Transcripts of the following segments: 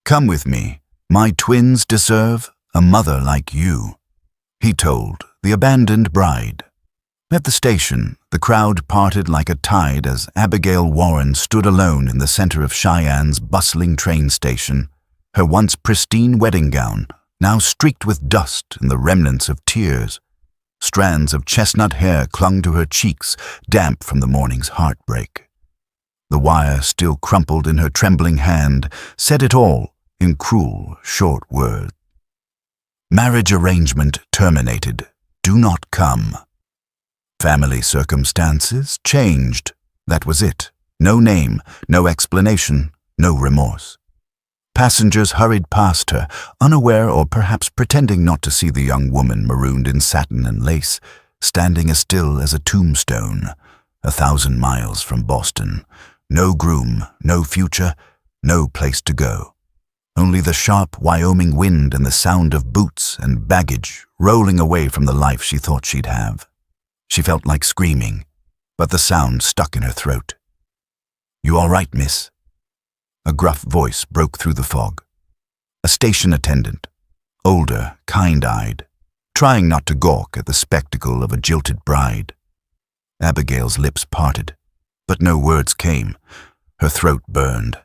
Come with me. My twins deserve a mother like you, he told the abandoned bride. At the station, the crowd parted like a tide as Abigail Warren stood alone in the center of Cheyenne's bustling train station, her once pristine wedding gown now streaked with dust and the remnants of tears. Strands of chestnut hair clung to her cheeks, damp from the morning's heartbreak. The wire, still crumpled in her trembling hand, said it all in cruel, short words. Marriage arrangement terminated. Do not come. Family circumstances changed. That was it. No name, no explanation, no remorse. Passengers hurried past her, unaware or perhaps pretending not to see the young woman marooned in satin and lace, standing as still as a tombstone, 1,000 miles from Boston. No groom, no future, no place to go. Only the sharp Wyoming wind and the sound of boots and baggage rolling away from the life she thought she'd have. She felt like screaming, but the sound stuck in her throat. "You all right, miss?" A gruff voice broke through the fog. A station attendant, older, kind-eyed, trying not to gawk at the spectacle of a jilted bride. Abigail's lips parted, but no words came. Her throat burned.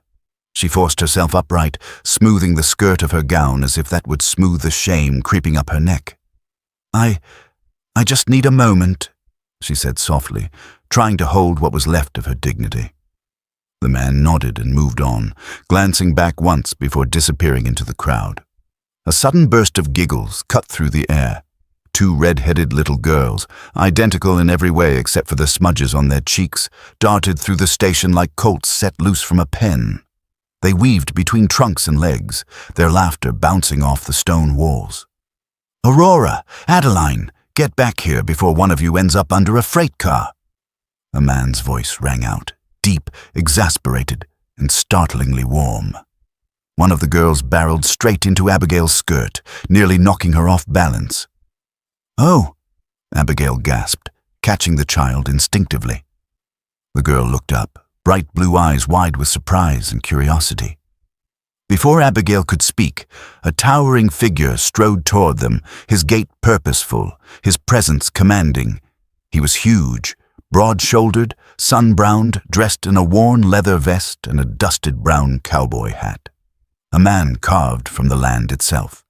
She forced herself upright, smoothing the skirt of her gown as if that would smooth the shame creeping up her neck. I just need a moment," she said softly, trying to hold what was left of her dignity. The man nodded and moved on, glancing back once before disappearing into the crowd. A sudden burst of giggles cut through the air. 2 red-headed little girls, identical in every way except for the smudges on their cheeks, darted through the station like colts set loose from a pen. They weaved between trunks and legs, their laughter bouncing off the stone walls. "Aurora! Adeline! Get back here before one of you ends up under a freight car!" A man's voice rang out, deep, exasperated, and startlingly warm. One of the girls barreled straight into Abigail's skirt, nearly knocking her off balance. "Oh!" Abigail gasped, catching the child instinctively. The girl looked up, bright blue eyes wide with surprise and curiosity. Before Abigail could speak, a towering figure strode toward them, his gait purposeful, his presence commanding. He was huge, broad-shouldered, sun-browned, dressed in a worn leather vest and a dusted brown cowboy hat. A man carved from the land itself.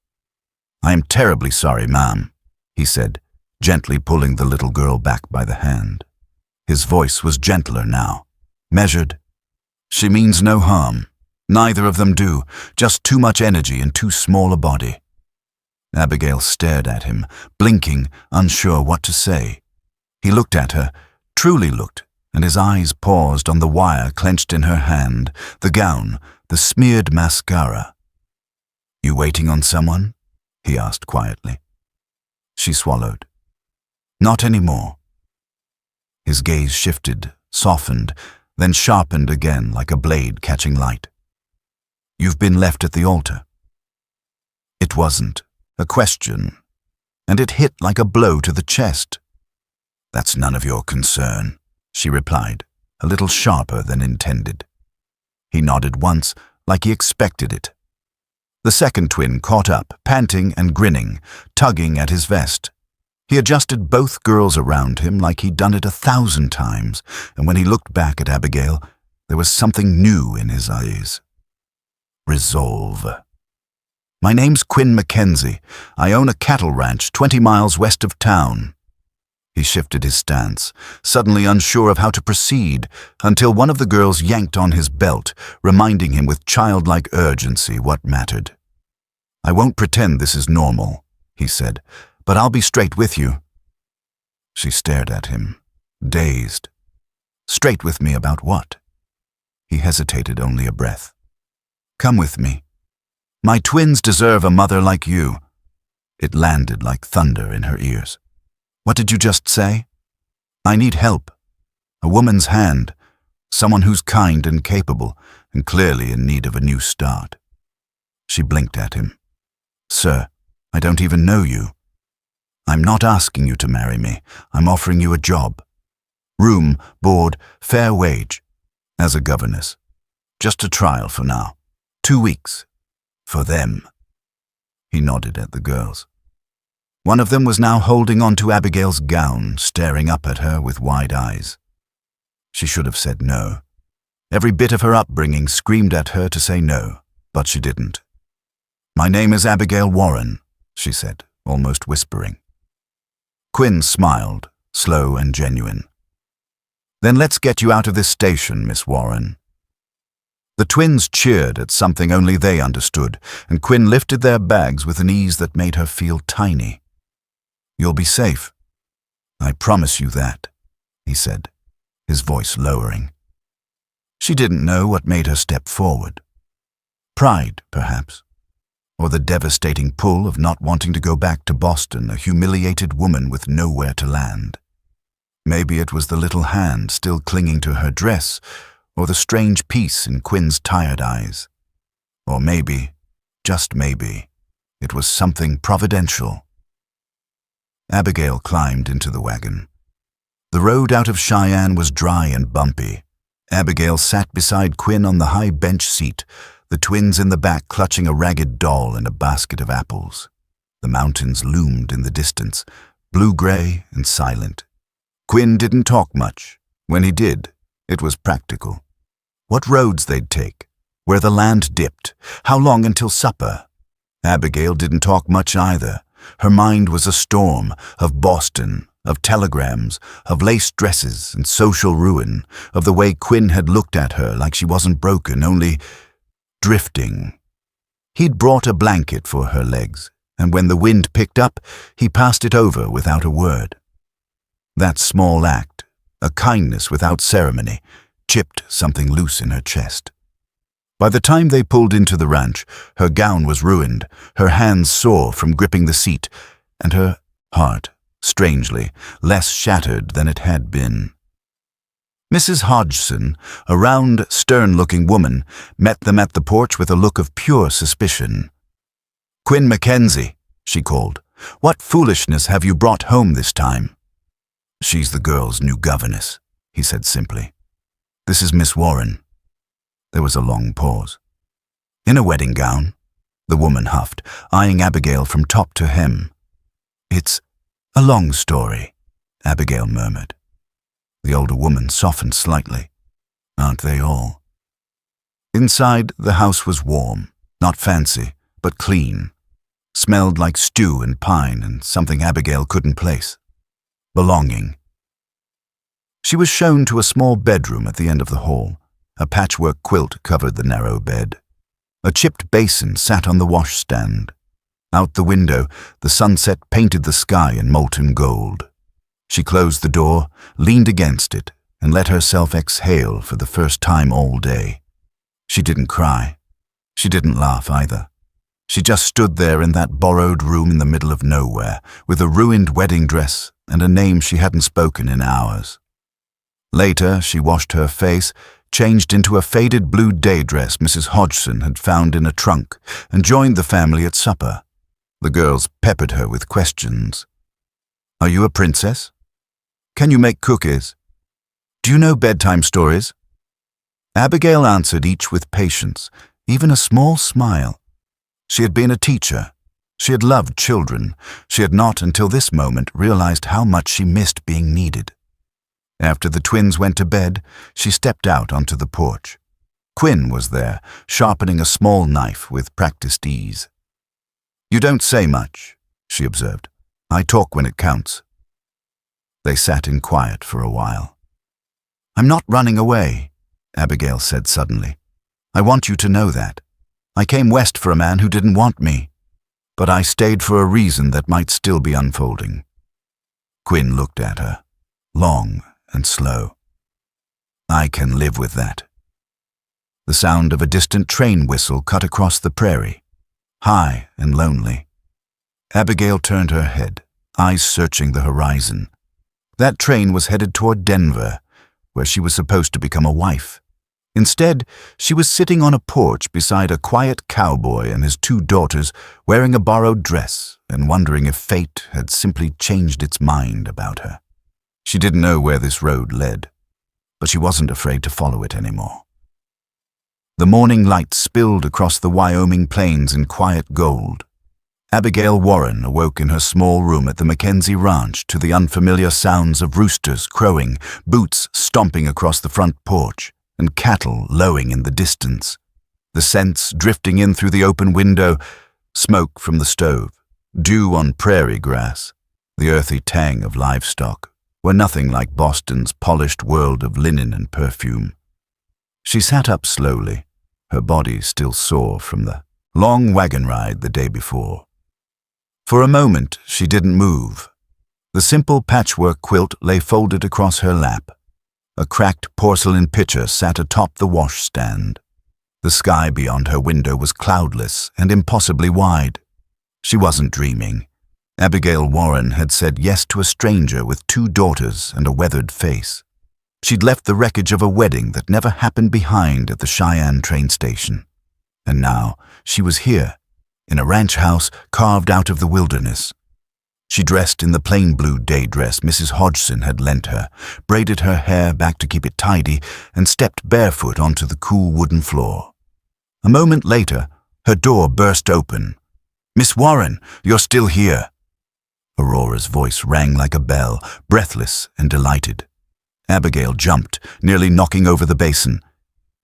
"I am terribly sorry, ma'am," he said, gently pulling the little girl back by the hand. His voice was gentler now, measured. "She means no harm. Neither of them do, just too much energy in too small a body." Abigail stared at him, blinking, unsure what to say. He looked at her, truly looked, and his eyes paused on the wire clenched in her hand, the gown, the smeared mascara. "You waiting on someone?" he asked quietly. She swallowed. "Not anymore." His gaze shifted, softened, then sharpened again like a blade catching light. "You've been left at the altar." It wasn't a question, and it hit like a blow to the chest. "That's none of your concern," she replied, a little sharper than intended. He nodded once, like he expected it. The second twin caught up, panting and grinning, tugging at his vest. He adjusted both girls around him like he'd done it 1,000 times, and when he looked back at Abigail, there was something new in his eyes. Resolve. "My name's Quinn Mackenzie. I own a cattle ranch 20 miles west of town." He shifted his stance, suddenly unsure of how to proceed, until one of the girls yanked on his belt, reminding him with childlike urgency what mattered. "I won't pretend this is normal," he said, "but I'll be straight with you." She stared at him, dazed. "Straight with me about what?" He hesitated only a breath. "Come with me. My twins deserve a mother like you." It landed like thunder in her ears. "What did you just say?" "I need help. A woman's hand. Someone who's kind and capable, and clearly in need of a new start." She blinked at him. "Sir, I don't even know you." "I'm not asking you to marry me. I'm offering you a job. Room, board, fair wage. As a governess. Just a trial for now. 2 weeks. For them. He nodded at the girls. One of them was now holding on to Abigail's gown, staring up at her with wide eyes. She should have said no. Every bit of her upbringing screamed at her to say no, but she didn't. "My name is Abigail Warren," she said, almost whispering. Quinn smiled, slow and genuine. "Then let's get you out of this station, Miss Warren." The twins cheered at something only they understood, and Quinn lifted their bags with an ease that made her feel tiny. "You'll be safe. I promise you that," he said, his voice lowering. She didn't know what made her step forward. Pride, perhaps, or the devastating pull of not wanting to go back to Boston, a humiliated woman with nowhere to land. Maybe it was the little hand still clinging to her dress, or the strange peace in Quinn's tired eyes. Or maybe, just maybe, it was something providential. Abigail climbed into the wagon. The road out of Cheyenne was dry and bumpy. Abigail sat beside Quinn on the high bench seat, the twins in the back clutching a ragged doll and a basket of apples. The mountains loomed in the distance, blue-gray and silent. Quinn didn't talk much. When he did, it was practical. What roads they'd take, where the land dipped, how long until supper. Abigail didn't talk much either. Her mind was a storm of Boston, of telegrams, of lace dresses and social ruin, of the way Quinn had looked at her like she wasn't broken, only drifting. He'd brought a blanket for her legs, and when the wind picked up, he passed it over without a word. That small act, a kindness without ceremony, chipped something loose in her chest. By the time they pulled into the ranch, her gown was ruined, her hands sore from gripping the seat, and her heart, strangely, less shattered than it had been. Mrs. Hodgson, a round, stern-looking woman, met them at the porch with a look of pure suspicion. "Quinn Mackenzie," she called, "what foolishness have you brought home this time?" "She's the girl's new governess," he said simply. "This is Miss Warren." There was a long pause. "In a wedding gown?" the woman huffed, eyeing Abigail from top to hem. "It's a long story," Abigail murmured. The older woman softened slightly. "Aren't they all?" Inside, the house was warm, not fancy, but clean. Smelled like stew and pine and something Abigail couldn't place. Belonging. She was shown to a small bedroom at the end of the hall. A patchwork quilt covered the narrow bed. A chipped basin sat on the washstand. Out the window, the sunset painted the sky in molten gold. She closed the door, leaned against it, and let herself exhale for the first time all day. She didn't cry. She didn't laugh either. She just stood there in that borrowed room in the middle of nowhere, with a ruined wedding dress and a name she hadn't spoken in hours. Later, she washed her face, changed into a faded blue day dress Mrs. Hodgson had found in a trunk, and joined the family at supper. The girls peppered her with questions. "Are you a princess? Can you make cookies? Do you know bedtime stories?" Abigail answered each with patience, even a small smile. She had been a teacher. She had loved children. She had not, until this moment, realized how much she missed being needed. After the twins went to bed, she stepped out onto the porch. Quinn was there, sharpening a small knife with practiced ease. "You don't say much," she observed. "I talk when it counts." They sat in quiet for a while. "I'm not running away," Abigail said suddenly. "I want you to know that. I came west for a man who didn't want me, but I stayed for a reason that might still be unfolding." Quinn looked at her, long and slow. "I can live with that." The sound of a distant train whistle cut across the prairie, high and lonely. Abigail turned her head, eyes searching the horizon. That train was headed toward Denver, where she was supposed to become a wife. Instead, she was sitting on a porch beside a quiet cowboy and his two daughters, wearing a borrowed dress and wondering if fate had simply changed its mind about her. She didn't know where this road led, but she wasn't afraid to follow it anymore. The morning light spilled across the Wyoming plains in quiet gold. Abigail Warren awoke in her small room at the Mackenzie Ranch to the unfamiliar sounds of roosters crowing, boots stomping across the front porch, and cattle lowing in the distance. The scents drifting in through the open window, smoke from the stove, dew on prairie grass, the earthy tang of livestock, were nothing like Boston's polished world of linen and perfume. She sat up slowly, her body still sore from the long wagon ride the day before. For a moment, she didn't move. The simple patchwork quilt lay folded across her lap. A cracked porcelain pitcher sat atop the washstand. The sky beyond her window was cloudless and impossibly wide. She wasn't dreaming. Abigail Warren had said yes to a stranger with 2 daughters and a weathered face. She'd left the wreckage of a wedding that never happened behind at the Cheyenne train station. And now she was here, in a ranch house carved out of the wilderness. She dressed in the plain blue day dress Mrs. Hodgson had lent her, braided her hair back to keep it tidy, and stepped barefoot onto the cool wooden floor. A moment later, her door burst open. "Miss Warren, you're still here." Aurora's voice rang like a bell, breathless and delighted. Abigail jumped, nearly knocking over the basin.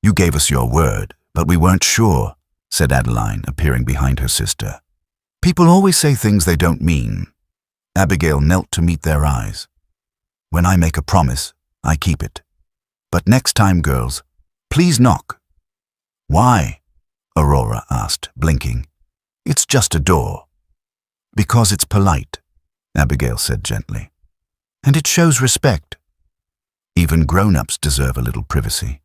"You gave us your word, but we weren't sure," said Adeline, appearing behind her sister. "People always say things they don't mean." Abigail knelt to meet their eyes. "When I make a promise, I keep it. But next time, girls, please knock." "Why?" Aurora asked, blinking. "It's just a door." "Because it's polite," Abigail said gently. "And it shows respect. Even grown-ups deserve a little privacy."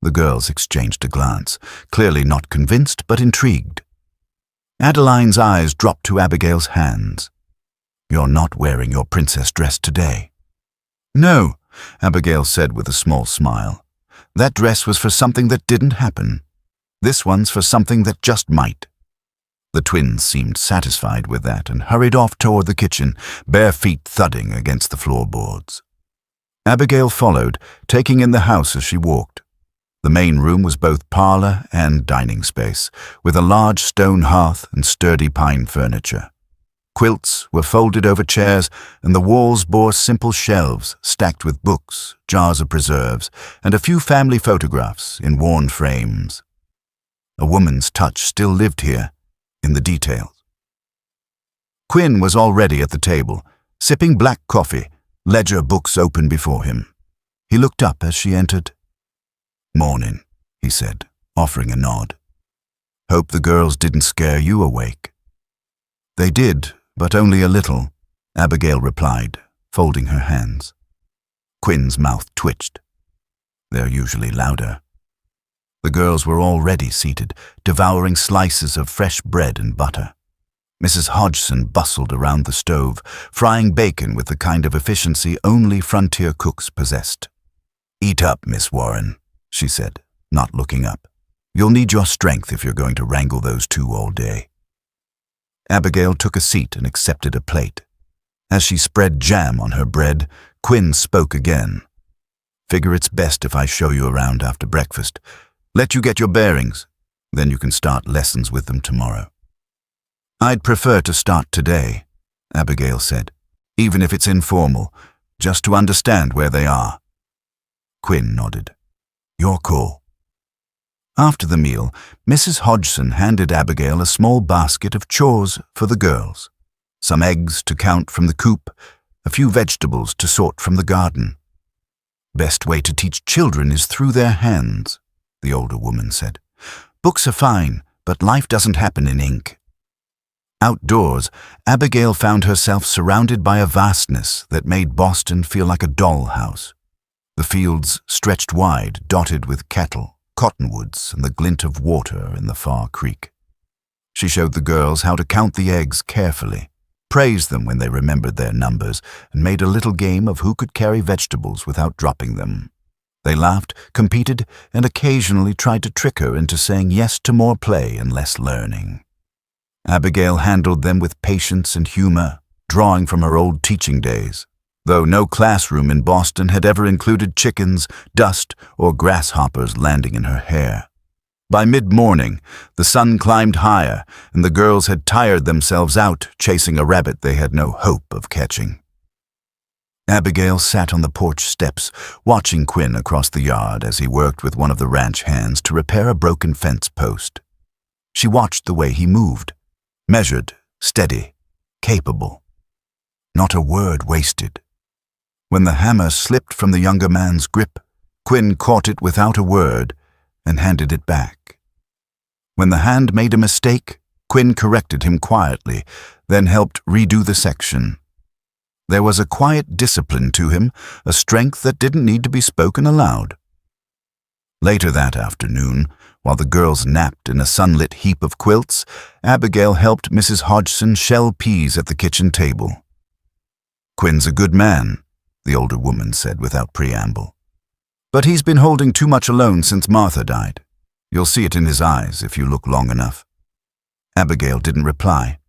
The girls exchanged a glance, clearly not convinced but intrigued. Adeline's eyes dropped to Abigail's hands. "You're not wearing your princess dress today." "No," Abigail said with a small smile. "That dress was for something that didn't happen. This one's for something that just might." The twins seemed satisfied with that and hurried off toward the kitchen, bare feet thudding against the floorboards. Abigail followed, taking in the house as she walked. The main room was both parlor and dining space, with a large stone hearth and sturdy pine furniture. Quilts were folded over chairs, and the walls bore simple shelves stacked with books, jars of preserves, and a few family photographs in worn frames. A woman's touch still lived here, in the details. Quinn was already at the table, sipping black coffee, ledger books open before him. He looked up as she entered. "Morning," he said, offering a nod. "Hope the girls didn't scare you awake." "They did, but only a little," Abigail replied, folding her hands. Quinn's mouth twitched. "They're usually louder." The girls were already seated, devouring slices of fresh bread and butter. Mrs. Hodgson bustled around the stove, frying bacon with the kind of efficiency only frontier cooks possessed. "Eat up, Miss Warren," she said, not looking up. "You'll need your strength if you're going to wrangle those 2 all day." Abigail took a seat and accepted a plate. As she spread jam on her bread, Quinn spoke again. "Figure it's best if I show you around after breakfast. Let you get your bearings. Then you can start lessons with them tomorrow." "I'd prefer to start today," Abigail said, "even if it's informal, just to understand where they are." Quinn nodded. "Your call." After the meal, Mrs. Hodgson handed Abigail a small basket of chores for the girls. Some eggs to count from the coop, a few vegetables to sort from the garden. "Best way to teach children is through their hands," the older woman said. "Books are fine, but life doesn't happen in ink." Outdoors, Abigail found herself surrounded by a vastness that made Boston feel like a dollhouse. The fields stretched wide, dotted with cattle, cottonwoods, and the glint of water in the far creek. She showed the girls how to count the eggs carefully, praised them when they remembered their numbers, and made a little game of who could carry vegetables without dropping them. They laughed, competed, and occasionally tried to trick her into saying yes to more play and less learning. Abigail handled them with patience and humor, drawing from her old teaching days. though no classroom in Boston had ever included chickens, dust, or grasshoppers landing in her hair. By mid-morning, the sun climbed higher, and the girls had tired themselves out chasing a rabbit they had no hope of catching. Abigail sat on the porch steps, watching Quinn across the yard as he worked with one of the ranch hands to repair a broken fence post. She watched the way he moved, measured, steady, capable. Not a word wasted. When the hammer slipped from the younger man's grip, Quinn caught it without a word and handed it back. When the hand made a mistake, Quinn corrected him quietly, then helped redo the section. There was a quiet discipline to him, a strength that didn't need to be spoken aloud. Later that afternoon, while the girls napped in a sunlit heap of quilts, Abigail helped Mrs. Hodgson shell peas at the kitchen table. "Quinn's a good man," the older woman said without preamble. "But he's been holding too much alone since Martha died. You'll see it in his eyes if you look long enough." Abigail didn't reply.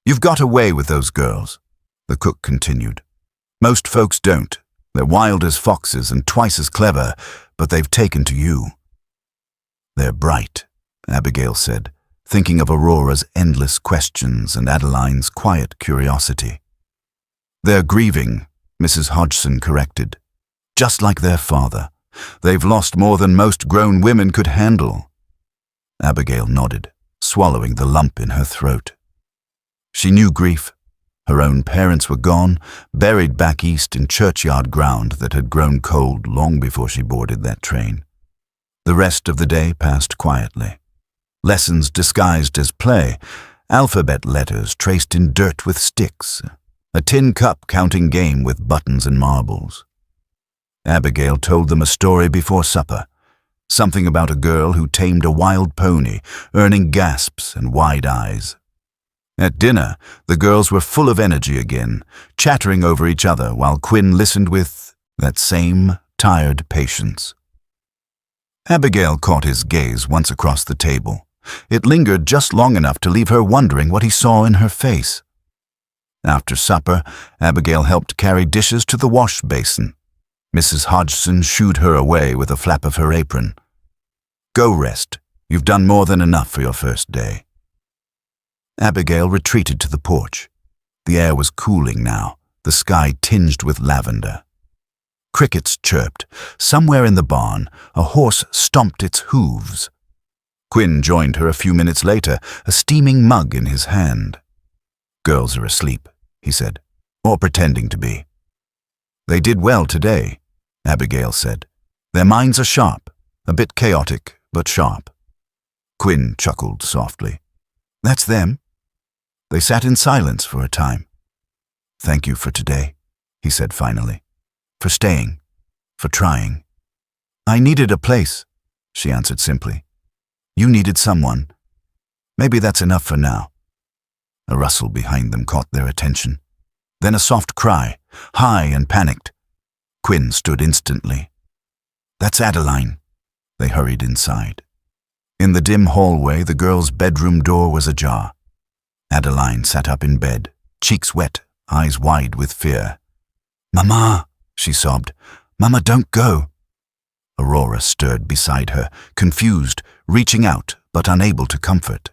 "You've got away with those girls," the cook continued. "Most folks don't. They're wild as foxes and twice as clever, but they've taken to you." "They're bright," Abigail said, thinking of Aurora's endless questions and Adeline's quiet curiosity. "They're grieving," Mrs. Hodgson corrected. "Just like their father. They've lost more than most grown women could handle." Abigail nodded, swallowing the lump in her throat. She knew grief. Her own parents were gone, buried back east in churchyard ground that had grown cold long before she boarded that train. The rest of the day passed quietly. Lessons disguised as play, alphabet letters traced in dirt with sticks, a tin cup counting game with buttons and marbles. Abigail told them a story before supper, something about a girl who tamed a wild pony, earning gasps and wide eyes. At dinner, the girls were full of energy again, chattering over each other while Quinn listened with that same tired patience. Abigail caught his gaze once across the table. It lingered just long enough to leave her wondering what he saw in her face. After supper, Abigail helped carry dishes to the wash basin. Mrs. Hodgson shooed her away with a flap of her apron. "Go rest. You've done more than enough for your first day." Abigail retreated to the porch. The air was cooling now, the sky tinged with lavender. Crickets chirped. Somewhere in the barn, a horse stomped its hooves. Quinn joined her a few minutes later, a steaming mug in his hand. "Girls are asleep," he said, "or pretending to be." "They did well today," Abigail said. "Their minds are sharp, a bit chaotic, but sharp." Quinn chuckled softly. "That's them." They sat in silence for a time. "Thank you for today," he said finally. "For staying, for trying." "I needed a place," she answered simply. "You needed someone. Maybe that's enough for now." A rustle behind them caught their attention. Then a soft cry, high and panicked. Quinn stood instantly. "That's Adeline." They hurried inside. In the dim hallway, the girl's bedroom door was ajar. Adeline sat up in bed, cheeks wet, eyes wide with fear. "Mama," she sobbed. "Mama, don't go." Aurora stirred beside her, confused, reaching out but unable to comfort.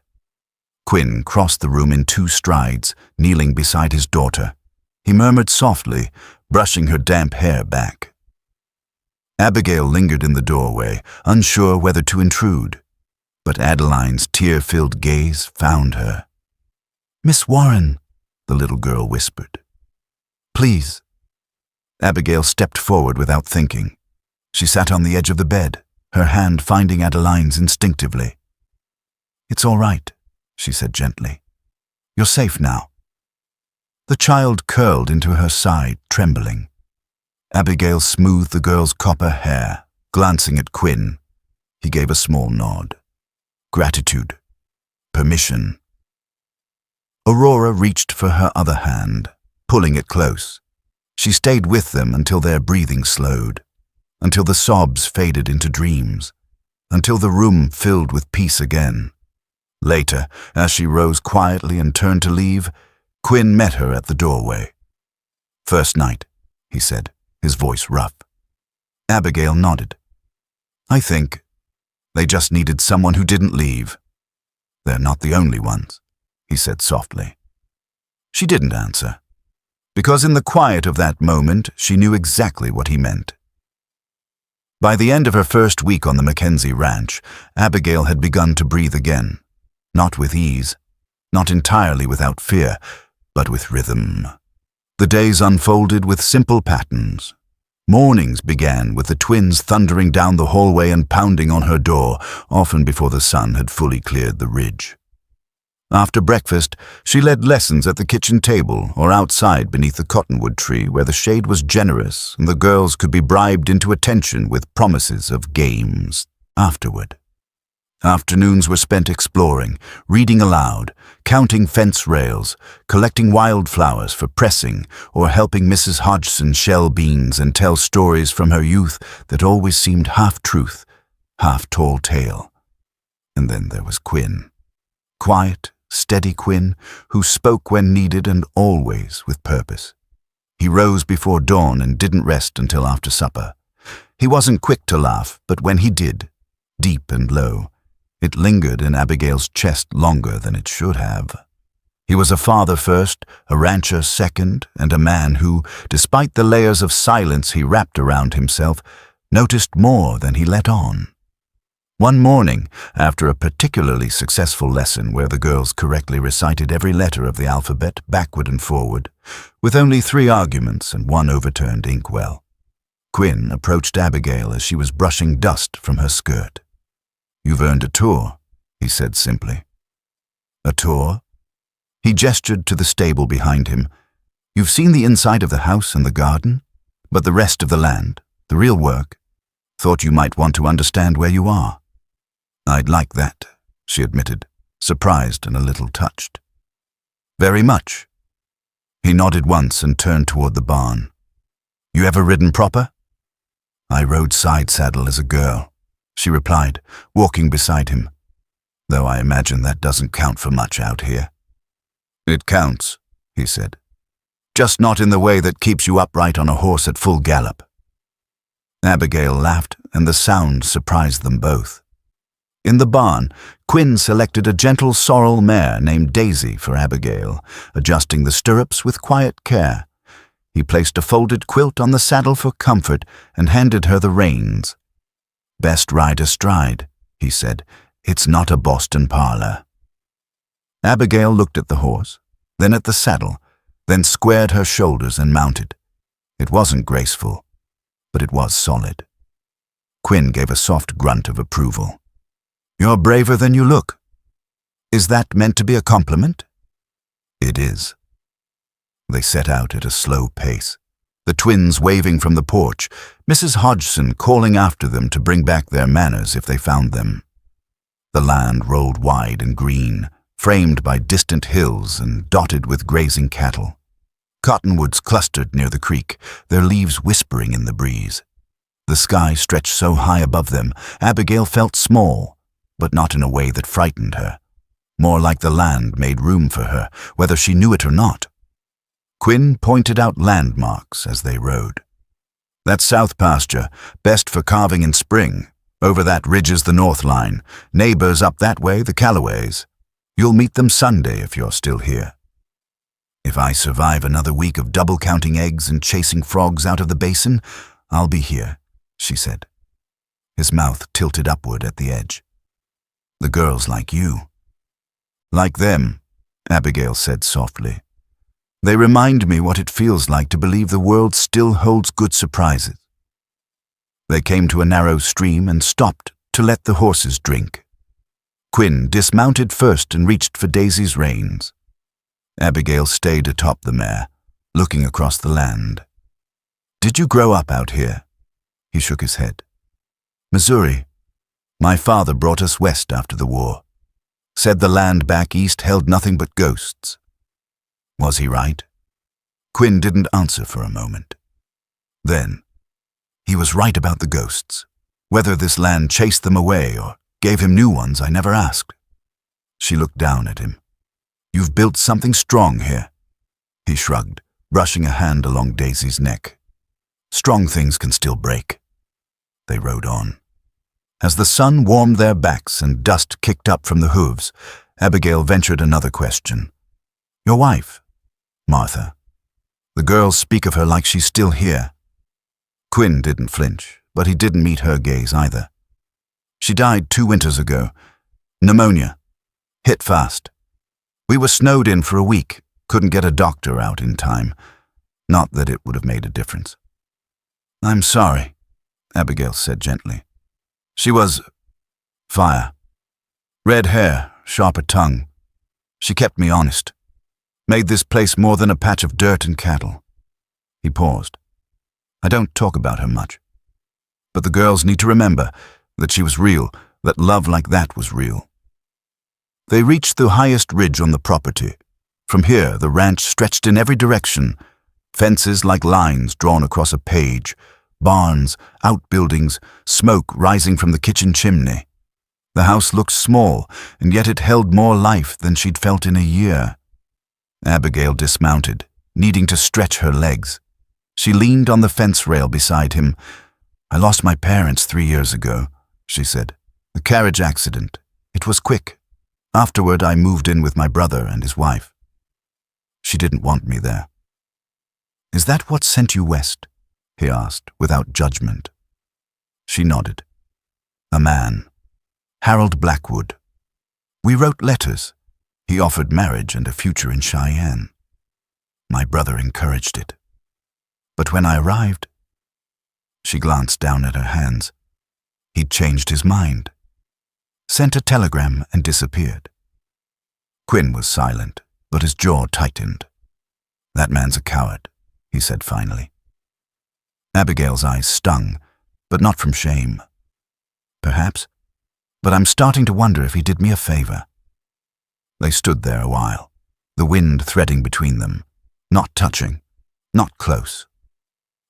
Quinn crossed the room in 2 strides, kneeling beside his daughter. He murmured softly, brushing her damp hair back. Abigail lingered in the doorway, unsure whether to intrude. But Adeline's tear-filled gaze found her. "Miss Warren," the little girl whispered. "Please." Abigail stepped forward without thinking. She sat on the edge of the bed, her hand finding Adeline's instinctively. "It's all right," she said gently. "You're safe now." The child curled into her side, trembling. Abigail smoothed the girl's copper hair, glancing at Quinn. He gave a small nod. Gratitude. Permission. Aurora reached for her other hand, pulling it close. She stayed with them until their breathing slowed, until the sobs faded into dreams, until the room filled with peace again. Later, as she rose quietly and turned to leave, Quinn met her at the doorway. "First night," he said, his voice rough. Abigail nodded. I think they just needed someone who didn't leave. They're not the only ones, he said softly. She didn't answer, because in the quiet of that moment she knew exactly what he meant. By the end of her first week on the Mackenzie ranch, Abigail had begun to breathe again, not with ease, not entirely without fear, but with rhythm. The days unfolded with simple patterns. Mornings began with the twins thundering down the hallway and pounding on her door, often before the sun had fully cleared the ridge. After breakfast, she led lessons at the kitchen table or outside beneath the cottonwood tree where the shade was generous and the girls could be bribed into attention with promises of games afterward. Afternoons were spent exploring, reading aloud, counting fence rails, collecting wildflowers for pressing, or helping Mrs. Hodgson shell beans and tell stories from her youth that always seemed half truth, half tall tale. And then there was Quinn. Quiet, steady Quinn, who spoke when needed and always with purpose. He rose before dawn and didn't rest until after supper. He wasn't quick to laugh, but when he did, deep and low, it lingered in Abigail's chest longer than it should have. He was a father first, a rancher second, and a man who, despite the layers of silence he wrapped around himself, noticed more than he let on. One morning, after a particularly successful lesson where the girls correctly recited every letter of the alphabet backward and forward, with only 3 arguments and 1 overturned inkwell, Quinn approached Abigail as she was brushing dust from her skirt. You've earned a tour, he said simply. A tour? He gestured to the stable behind him. You've seen the inside of the house and the garden, but the rest of the land, the real work, thought you might want to understand where you are. I'd like that, she admitted, surprised and a little touched. Very much. He nodded once and turned toward the barn. You ever ridden proper? I rode side saddle as a girl, she replied, walking beside him, though I imagine that doesn't count for much out here. It counts, he said, just not in the way that keeps you upright on a horse at full gallop. Abigail laughed, and the sound surprised them both. In the barn, Quinn selected a gentle sorrel mare named Daisy for Abigail, adjusting the stirrups with quiet care. He placed a folded quilt on the saddle for comfort and handed her the reins. Best ride astride, he said. It's not a Boston parlor. Abigail looked at the horse, then at the saddle, then squared her shoulders and mounted. It wasn't graceful, but it was solid. Quinn gave a soft grunt of approval. You're braver than you look. Is that meant to be a compliment? It is. They set out at a slow pace, the twins waving from the porch, Mrs. Hodgson calling after them to bring back their manners if they found them. The land rolled wide and green, framed by distant hills and dotted with grazing cattle. Cottonwoods clustered near the creek, their leaves whispering in the breeze. The sky stretched so high above them, Abigail felt small, but not in a way that frightened her. More like the land made room for her, whether she knew it or not. Quinn pointed out landmarks as they rode. That south pasture, best for calving in spring. Over that ridge is the north line. Neighbors up that way, the Callaways. You'll meet them Sunday if you're still here. If I survive another week of double-counting eggs and chasing frogs out of the basin, I'll be here, she said. His mouth tilted upward at the edge. The girls like you. Like them, Abigail said softly. They remind me what it feels like to believe the world still holds good surprises. They came to a narrow stream and stopped to let the horses drink. Quinn dismounted first and reached for Daisy's reins. Abigail stayed atop the mare, looking across the land. Did you grow up out here? He shook his head. Missouri. My father brought us west after the war. Said the land back east held nothing but ghosts. Was he right? Quinn didn't answer for a moment. Then, he was right about the ghosts. Whether this land chased them away or gave him new ones, I never asked. She looked down at him. You've built something strong here. He shrugged, brushing a hand along Daisy's neck. Strong things can still break. They rode on. As the sun warmed their backs and dust kicked up from the hooves, Abigail ventured another question. "Your wife, Martha. The girls speak of her like she's still here." Quinn didn't flinch, but he didn't meet her gaze either. "She died 2 winters ago. Pneumonia. Hit fast. We were snowed in for a week, couldn't get a doctor out in time. Not that it would have made a difference." "I'm sorry," Abigail said gently. "She was fire. Red hair, sharper tongue. She kept me honest. Made this place more than a patch of dirt and cattle." He paused. "I don't talk about her much. But the girls need to remember that she was real, that love like that was real." They reached the highest ridge on the property. From here, the ranch stretched in every direction, fences like lines drawn across a page, barns, outbuildings, smoke rising from the kitchen chimney. The house looked small, and yet it held more life than she'd felt in a year. Abigail dismounted, needing to stretch her legs. She leaned on the fence rail beside him. "I lost my parents 3 years ago," she said. "A carriage accident. It was quick. Afterward, I moved in with my brother and his wife. She didn't want me there." "Is that what sent you west?" he asked, without judgment. She nodded. "A man. Harold Blackwood. We wrote letters. He offered marriage and a future in Cheyenne. My brother encouraged it. But when I arrived..." She glanced down at her hands. "He'd changed his mind. Sent a telegram and disappeared." Quinn was silent, but his jaw tightened. "That man's a coward," he said finally. Abigail's eyes stung, but not from shame. "Perhaps, but I'm starting to wonder if he did me a favor." They stood there a while, the wind threading between them, not touching, not close,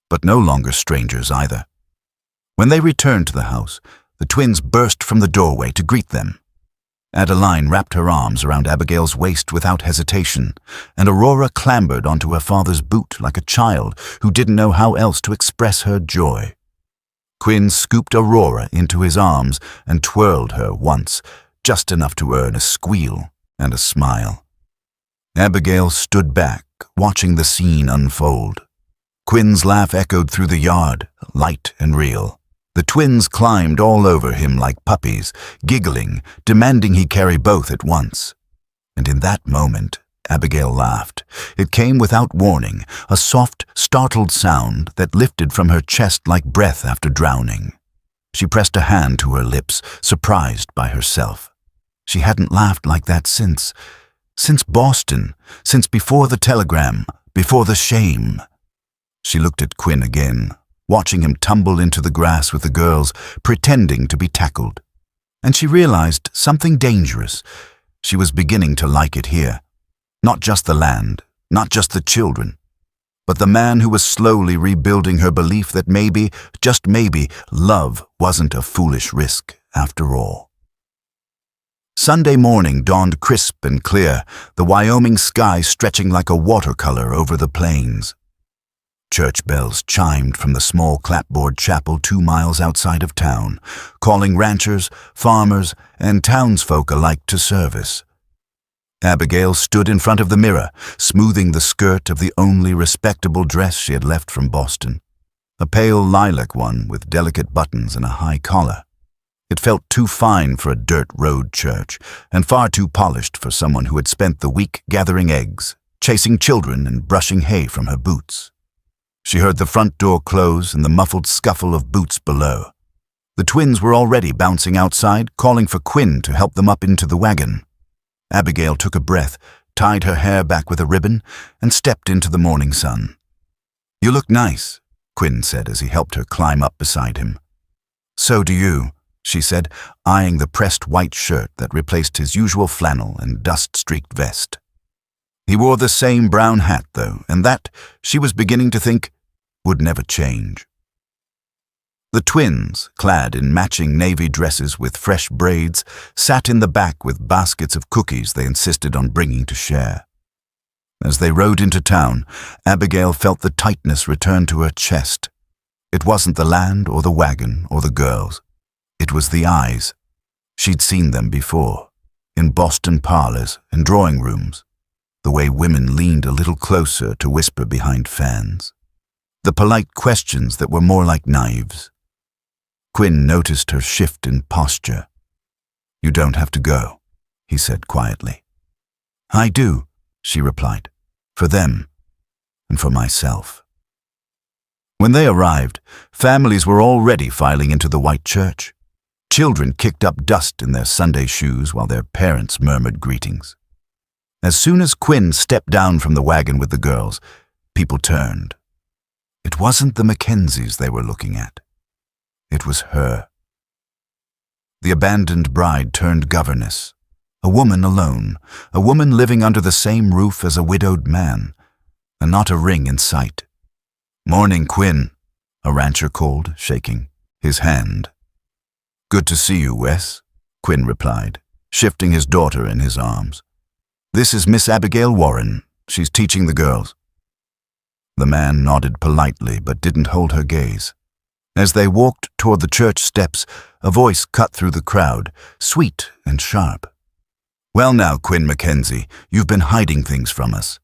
but no longer strangers either. When they returned to the house, the twins burst from the doorway to greet them. Adeline wrapped her arms around Abigail's waist without hesitation, and Aurora clambered onto her father's boot like a child who didn't know how else to express her joy. Quinn scooped Aurora into his arms and twirled her once, just enough to earn a squeal and a smile. Abigail stood back, watching the scene unfold. Quinn's laugh echoed through the yard, light and real. The twins climbed all over him like puppies, giggling, demanding he carry both at once. And in that moment, Abigail laughed. It came without warning, a soft, startled sound that lifted from her chest like breath after drowning. She pressed a hand to her lips, surprised by herself. She hadn't laughed like that since Boston, since before the telegram, before the shame. She looked at Quinn again, watching him tumble into the grass with the girls, pretending to be tackled. And she realized something dangerous. She was beginning to like it here. Not just the land, not just the children, but the man who was slowly rebuilding her belief that maybe, just maybe, love wasn't a foolish risk after all. Sunday morning dawned crisp and clear, the Wyoming sky stretching like a watercolor over the plains. Church bells chimed from the small clapboard chapel 2 miles outside of town, calling ranchers, farmers, and townsfolk alike to service. Abigail stood in front of the mirror, smoothing the skirt of the only respectable dress she had left from Boston, a pale lilac one with delicate buttons and a high collar. It felt too fine for a dirt road church, and far too polished for someone who had spent the week gathering eggs, chasing children, and brushing hay from her boots. She heard the front door close and the muffled scuffle of boots below. The twins were already bouncing outside, calling for Quinn to help them up into the wagon. Abigail took a breath, tied her hair back with a ribbon, and stepped into the morning sun. "You look nice," Quinn said as he helped her climb up beside him. "So do you," she said, eyeing the pressed white shirt that replaced his usual flannel and dust-streaked vest. He wore the same brown hat, though, and that, she was beginning to think, would never change. The twins, clad in matching navy dresses with fresh braids, sat in the back with baskets of cookies they insisted on bringing to share. As they rode into town, Abigail felt the tightness return to her chest. It wasn't the land or the wagon or the girls. It was the eyes. She'd seen them before, in Boston parlors and drawing rooms, the way women leaned a little closer to whisper behind fans. The polite questions that were more like knives. Quinn noticed her shift in posture. "You don't have to go," he said quietly. "I do," she replied, "for them and for myself." When they arrived, families were already filing into the white church. Children kicked up dust in their Sunday shoes while their parents murmured greetings. As soon as Quinn stepped down from the wagon with the girls, people turned. It wasn't the Mackenzies they were looking at. It was her. The abandoned bride turned governess, a woman alone, a woman living under the same roof as a widowed man, and not a ring in sight. "Morning, Quinn," a rancher called, shaking his hand. "Good to see you, Wes," Quinn replied, shifting his daughter in his arms. "This is Miss Abigail Warren. She's teaching the girls." The man nodded politely but didn't hold her gaze. As they walked toward the church steps, a voice cut through the crowd, sweet and sharp. "Well now, Quinn Mackenzie, you've been hiding things from us."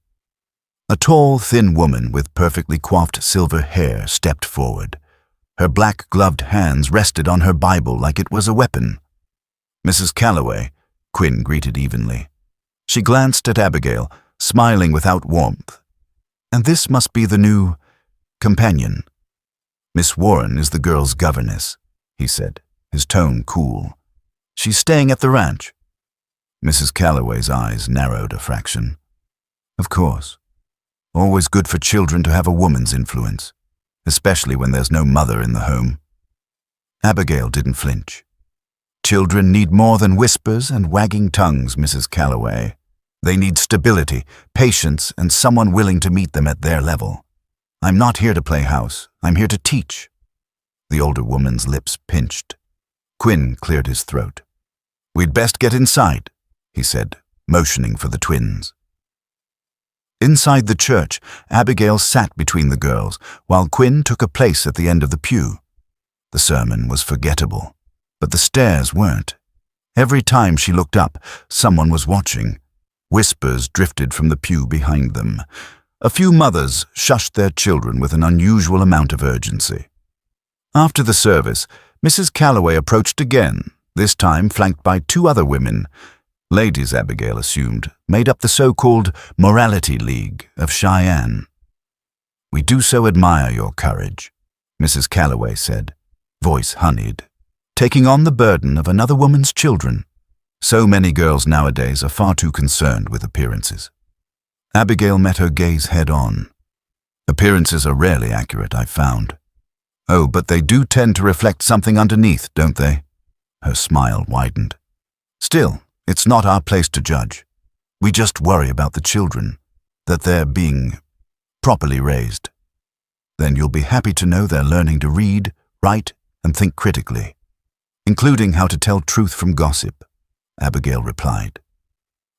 A tall, thin woman with perfectly coiffed silver hair stepped forward. Her black-gloved hands rested on her Bible like it was a weapon. "Mrs. Calloway," Quinn greeted evenly. She glanced at Abigail, smiling without warmth. "And this must be the new companion." "Miss Warren is the girl's governess," he said, his tone cool. "She's staying at the ranch." Mrs. Calloway's eyes narrowed a fraction. "Of course. Always good for children to have a woman's influence, especially when there's no mother in the home." Abigail didn't flinch. "Children need more than whispers and wagging tongues, Mrs. Calloway. They need stability, patience, and someone willing to meet them at their level. I'm not here to play house. I'm here to teach." The older woman's lips pinched. Quinn cleared his throat. "We'd best get inside," he said, motioning for the twins. Inside the church, Abigail sat between the girls, while Quinn took a place at the end of the pew. The sermon was forgettable, but the stares weren't. Every time she looked up, someone was watching. Whispers drifted from the pew behind them. A few mothers shushed their children with an unusual amount of urgency. After the service, Mrs. Calloway approached again, this time flanked by two other women. Ladies, Abigail assumed, made up the so-called Morality League of Cheyenne. "We do so admire your courage," Mrs. Calloway said, voice honeyed, "taking on the burden of another woman's children. So many girls nowadays are far too concerned with appearances." Abigail met her gaze head-on. "Appearances are rarely accurate, I've found." "Oh, but they do tend to reflect something underneath, don't they?" Her smile widened. "Still, it's not our place to judge. We just worry about the children, that they're being properly raised. Then you'll be happy to know they're learning to read, write, and think critically, including how to tell truth from gossip," Abigail replied.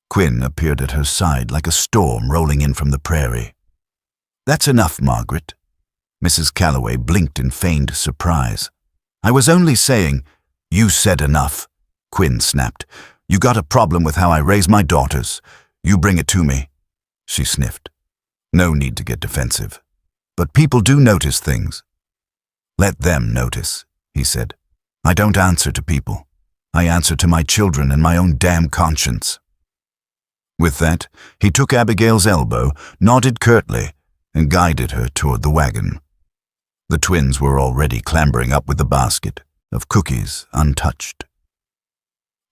Quinn appeared at her side like a storm rolling in from the prairie. "That's enough, Margaret." Mrs. Calloway blinked in feigned surprise. "I was only saying—" "You said enough," Quinn snapped. "You got a problem with how I raise my daughters. You bring it to me." She sniffed. "No need to get defensive. But people do notice things." "Let them notice," he said. "I don't answer to people. I answer to my children and my own damn conscience." With that, he took Abigail's elbow, nodded curtly, and guided her toward the wagon. The twins were already clambering up with the basket of cookies untouched.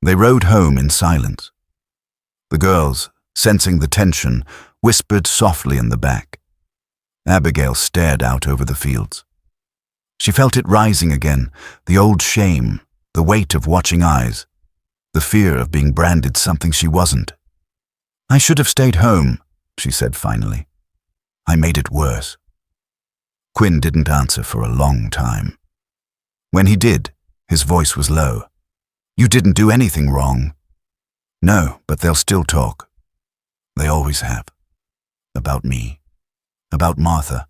They rode home in silence. The girls, sensing the tension, whispered softly in the back. Abigail stared out over the fields. She felt it rising again, the old shame, the weight of watching eyes, the fear of being branded something she wasn't. "I should have stayed home," she said finally. "I made it worse." Quinn didn't answer for a long time. When he did, his voice was low. "You didn't do anything wrong." "No, but they'll still talk. They always have. About me. About Martha.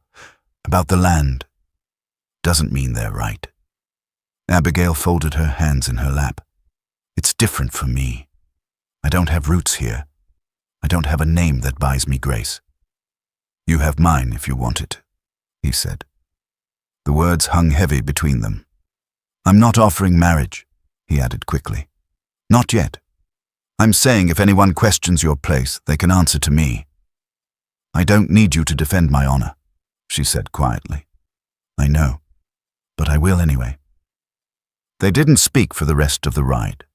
About the land. doesn't mean they're right. Abigail folded her hands in her lap. It's different for me. I don't have roots here. I don't have a name that buys me grace. You have mine if you want it, he said. The words hung heavy between them. I'm not offering marriage, he added quickly. Not yet. I'm saying if anyone questions your place, they can answer to me. I don't need you to defend my honor, she said quietly. I know, but I will anyway. They didn't speak for the rest of the ride.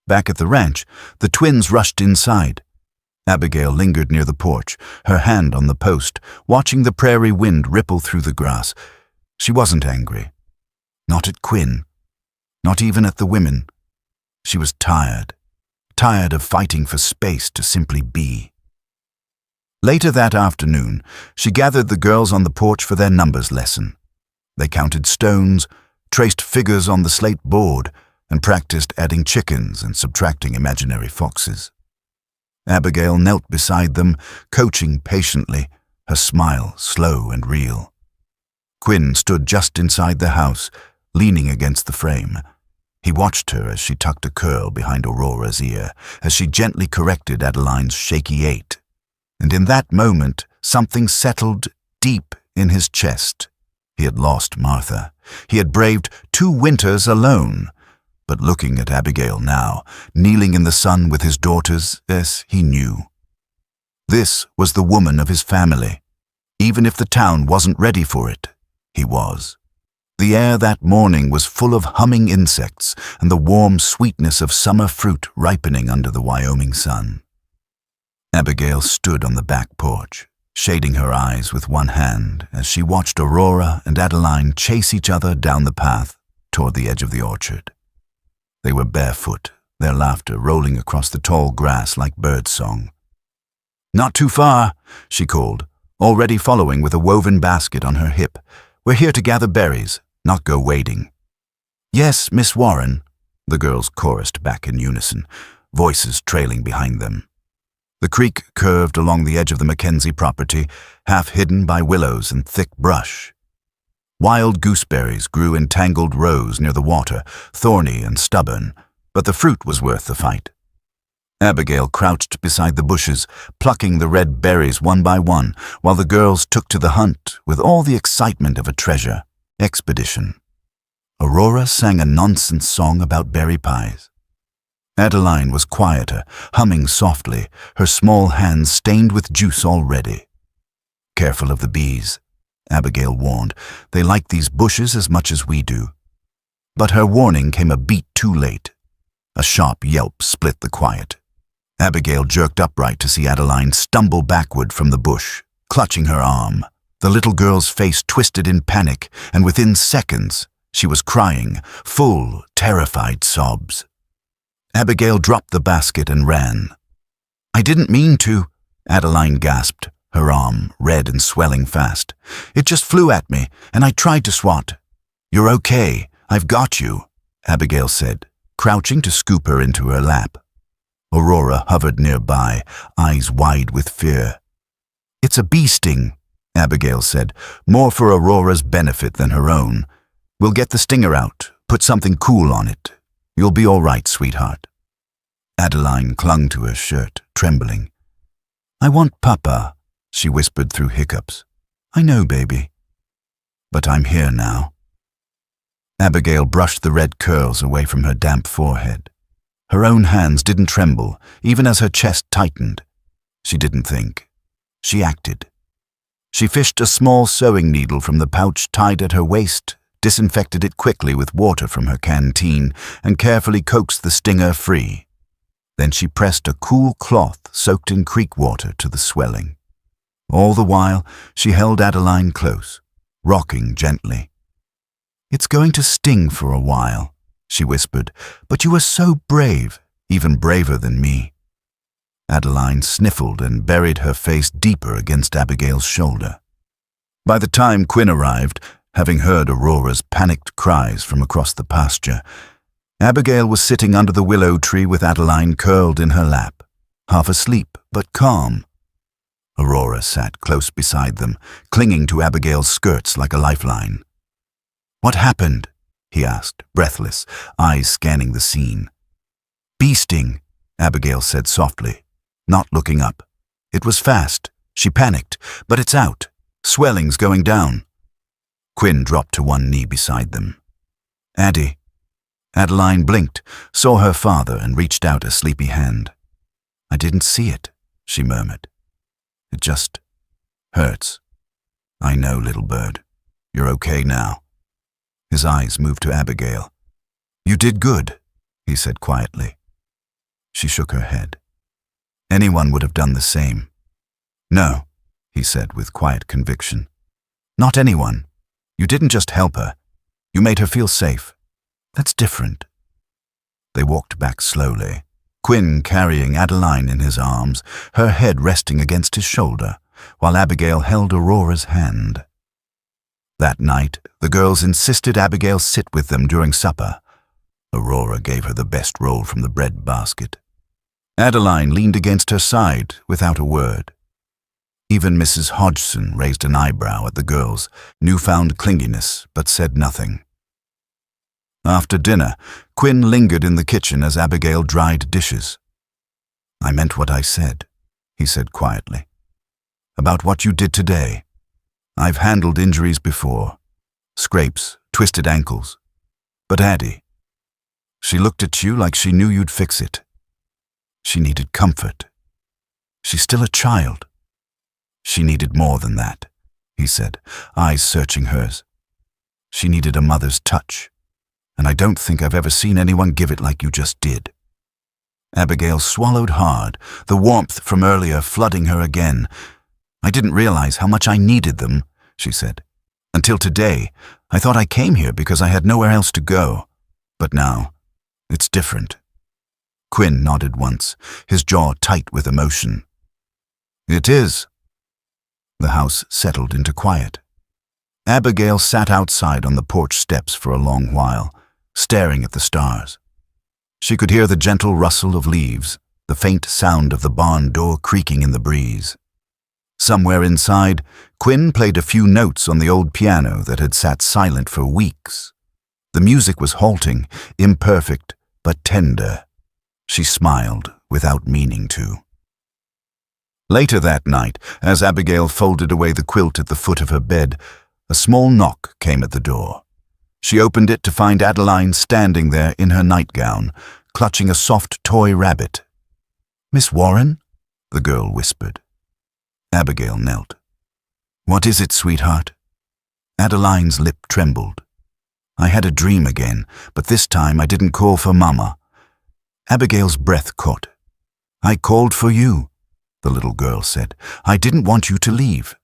Back at the ranch, the twins rushed inside. Abigail lingered near the porch, her hand on the post, watching the prairie wind ripple through the grass. She wasn't angry. Not at Quinn. Not even at the women. She was tired of fighting for space to simply be. Later that afternoon, she gathered the girls on the porch for their numbers lesson. They counted stones, traced figures on the slate board, and practiced adding chickens and subtracting imaginary foxes. Abigail knelt beside them, coaching patiently, her smile slow and real. Quinn stood just inside the house, leaning against the frame. He watched her as she tucked a curl behind Aurora's ear, as she gently corrected Adeline's shaky 8. And in that moment, something settled deep in his chest. He had lost Martha. He had braved 2 winters alone. But looking at Abigail now, kneeling in the sun with his daughters, yes, he knew. This was the woman of his family. Even if the town wasn't ready for it, he was. The air that morning was full of humming insects and the warm sweetness of summer fruit ripening under the Wyoming sun. Abigail stood on the back porch, shading her eyes with one hand as she watched Aurora and Adeline chase each other down the path toward the edge of the orchard. They were barefoot, their laughter rolling across the tall grass like birdsong. Not too far, she called, already following with a woven basket on her hip. We're here to gather berries, not go wading. Yes, Miss Warren, the girls chorused back in unison, voices trailing behind them. The creek curved along the edge of the Mackenzie property, half hidden by willows and thick brush. Wild gooseberries grew in tangled rows near the water, thorny and stubborn, but the fruit was worth the fight. Abigail crouched beside the bushes, plucking the red berries one by one, while the girls took to the hunt with all the excitement of a treasure expedition. Aurora sang a nonsense song about berry pies. Adeline was quieter, humming softly, her small hands stained with juice already. Careful of the bees, Abigail warned. They like these bushes as much as we do. But her warning came a beat too late. A sharp yelp split the quiet. Abigail jerked upright to see Adeline stumble backward from the bush, clutching her arm. The little girl's face twisted in panic, and within seconds, she was crying, full, terrified sobs. Abigail dropped the basket and ran. I didn't mean to, Adeline gasped, her arm red and swelling fast. It just flew at me, and I tried to swat. You're okay, I've got you, Abigail said, crouching to scoop her into her lap. Aurora hovered nearby, eyes wide with fear. It's a bee sting, Abigail said, more for Aurora's benefit than her own. We'll get the stinger out, put something cool on it. You'll be all right, sweetheart. Adeline clung to her shirt, trembling. I want Papa, she whispered through hiccups. I know, baby. But I'm here now. Abigail brushed the red curls away from her damp forehead. Her own hands didn't tremble, even as her chest tightened. She didn't think. She acted. She fished a small sewing needle from the pouch tied at her waist, disinfected it quickly with water from her canteen, and carefully coaxed the stinger free. Then she pressed a cool cloth soaked in creek water to the swelling. All the while, she held Adeline close, rocking gently. It's going to sting for a while, she whispered, but you are so brave, even braver than me. Adeline sniffled and buried her face deeper against Abigail's shoulder. By the time Quinn arrived, having heard Aurora's panicked cries from across the pasture, Abigail was sitting under the willow tree with Adeline curled in her lap, half asleep but calm. Aurora sat close beside them, clinging to Abigail's skirts like a lifeline. "What happened?" he asked, breathless, eyes scanning the scene. "Bee sting," Abigail said softly, not looking up. "It was fast." She panicked. "But it's out. Swelling's going down." Quinn dropped to one knee beside them. "Addie." Adeline blinked, saw her father, and reached out a sleepy hand. "I didn't see it," she murmured. "It just hurts." "I know, little bird. You're okay now." His eyes moved to Abigail. "You did good," he said quietly. She shook her head. "Anyone would have done the same." "No," he said with quiet conviction. "Not anyone. You didn't just help her. You made her feel safe. That's different." They walked back slowly, Quinn carrying Adeline in his arms, her head resting against his shoulder, while Abigail held Aurora's hand. That night, the girls insisted Abigail sit with them during supper. Aurora gave her the best roll from the bread basket. Adeline leaned against her side without a word. Even Mrs. Hodgson raised an eyebrow at the girls' newfound clinginess, but said nothing. After dinner, Quinn lingered in the kitchen as Abigail dried dishes. "I meant what I said," he said quietly. "About what you did today. I've handled injuries before. Scrapes, twisted ankles. But Addie, she looked at you like she knew you'd fix it. She needed comfort. She's still a child. She needed more than that," he said, eyes searching hers. "She needed a mother's touch, and I don't think I've ever seen anyone give it like you just did." Abigail swallowed hard, the warmth from earlier flooding her again. "I didn't realize how much I needed them," she said. "Until today, I thought I came here because I had nowhere else to go. But now, it's different." Quinn nodded once, his jaw tight with emotion. "It is." The house settled into quiet. Abigail sat outside on the porch steps for a long while, staring at the stars. She could hear the gentle rustle of leaves, the faint sound of the barn door creaking in the breeze. Somewhere inside, Quinn played a few notes on the old piano that had sat silent for weeks. The music was halting, imperfect, but tender. She smiled without meaning to. Later that night, as Abigail folded away the quilt at the foot of her bed, a small knock came at the door. She opened it to find Adeline standing there in her nightgown, clutching a soft toy rabbit. "Miss Warren?" the girl whispered. Abigail knelt. "What is it, sweetheart?" Adeline's lip trembled. "I had a dream again, but this time I didn't call for Mama." Abigail's breath caught. "I called for you," the little girl said. "I didn't want you to leave."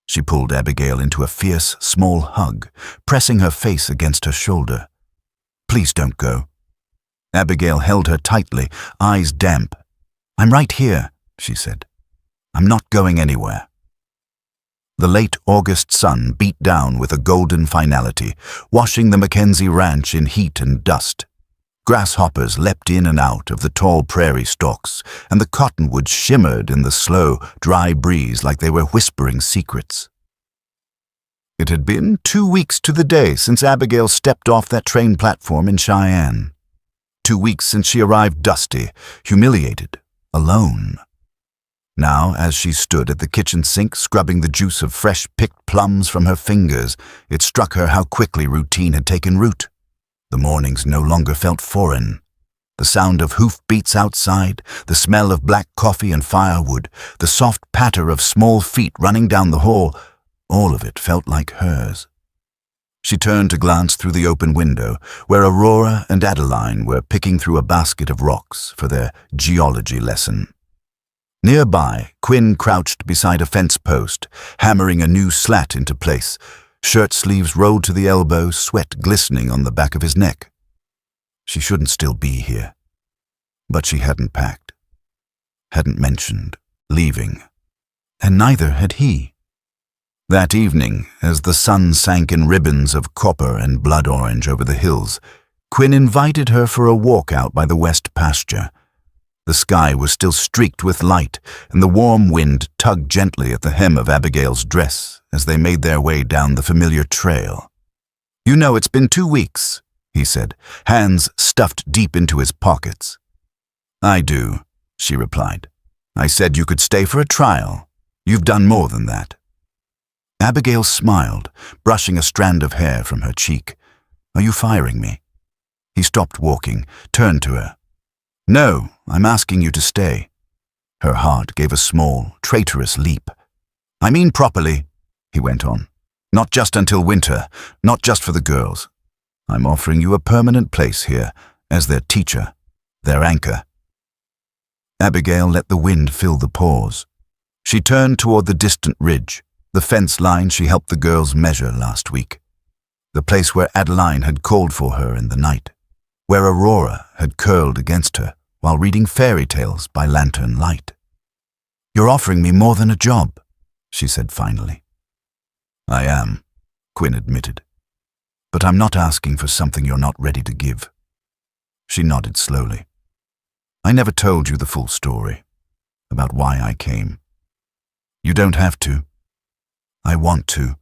She pulled Abigail into a fierce, small hug, pressing her face against her shoulder. "Please don't go." Abigail held her tightly, eyes damp. "I'm right here," she said. "I'm not going anywhere." The late August sun beat down with a golden finality, washing the Mackenzie ranch in heat and dust. Grasshoppers leapt in and out of the tall prairie stalks, and the cottonwoods shimmered in the slow, dry breeze like they were whispering secrets. It had been 2 weeks to the day since Abigail stepped off that train platform in Cheyenne. 2 weeks since she arrived dusty, humiliated, alone. Now, as she stood at the kitchen sink scrubbing the juice of fresh-picked plums from her fingers, it struck her how quickly routine had taken root. The mornings no longer felt foreign. The sound of hoofbeats outside, the smell of black coffee and firewood, the soft patter of small feet running down the hall, all of it felt like hers. She turned to glance through the open window, where Aurora and Adeline were picking through a basket of rocks for their geology lesson. Nearby, Quinn crouched beside a fence post, hammering a new slat into place, shirt sleeves rolled to the elbow, sweat glistening on the back of his neck. She shouldn't still be here. But she hadn't packed, hadn't mentioned leaving, and neither had he. That evening, as the sun sank in ribbons of copper and blood orange over the hills, Quinn invited her for a walk out by the west pasture. The sky was still streaked with light, and the warm wind tugged gently at the hem of Abigail's dress as they made their way down the familiar trail. "You know it's been 2 weeks," he said, hands stuffed deep into his pockets. "I do," she replied. "I said you could stay for a trial. You've done more than that." Abigail smiled, brushing a strand of hair from her cheek. "Are you firing me?" He stopped walking, turned to her. "No, I'm asking you to stay." Her heart gave a small, traitorous leap. "I mean properly," he went on. "Not just until winter, not just for the girls. I'm offering you a permanent place here, as their teacher, their anchor." Abigail let the wind fill the pause. She turned toward the distant ridge, the fence line she helped the girls measure last week. The place where Adeline had called for her in the night, where Aurora had curled against her while reading fairy tales by lantern light. "You're offering me more than a job," she said finally. "I am," Quinn admitted. "But I'm not asking for something you're not ready to give." She nodded slowly. "I never told you the full story, about why I came. You don't have to. I want to."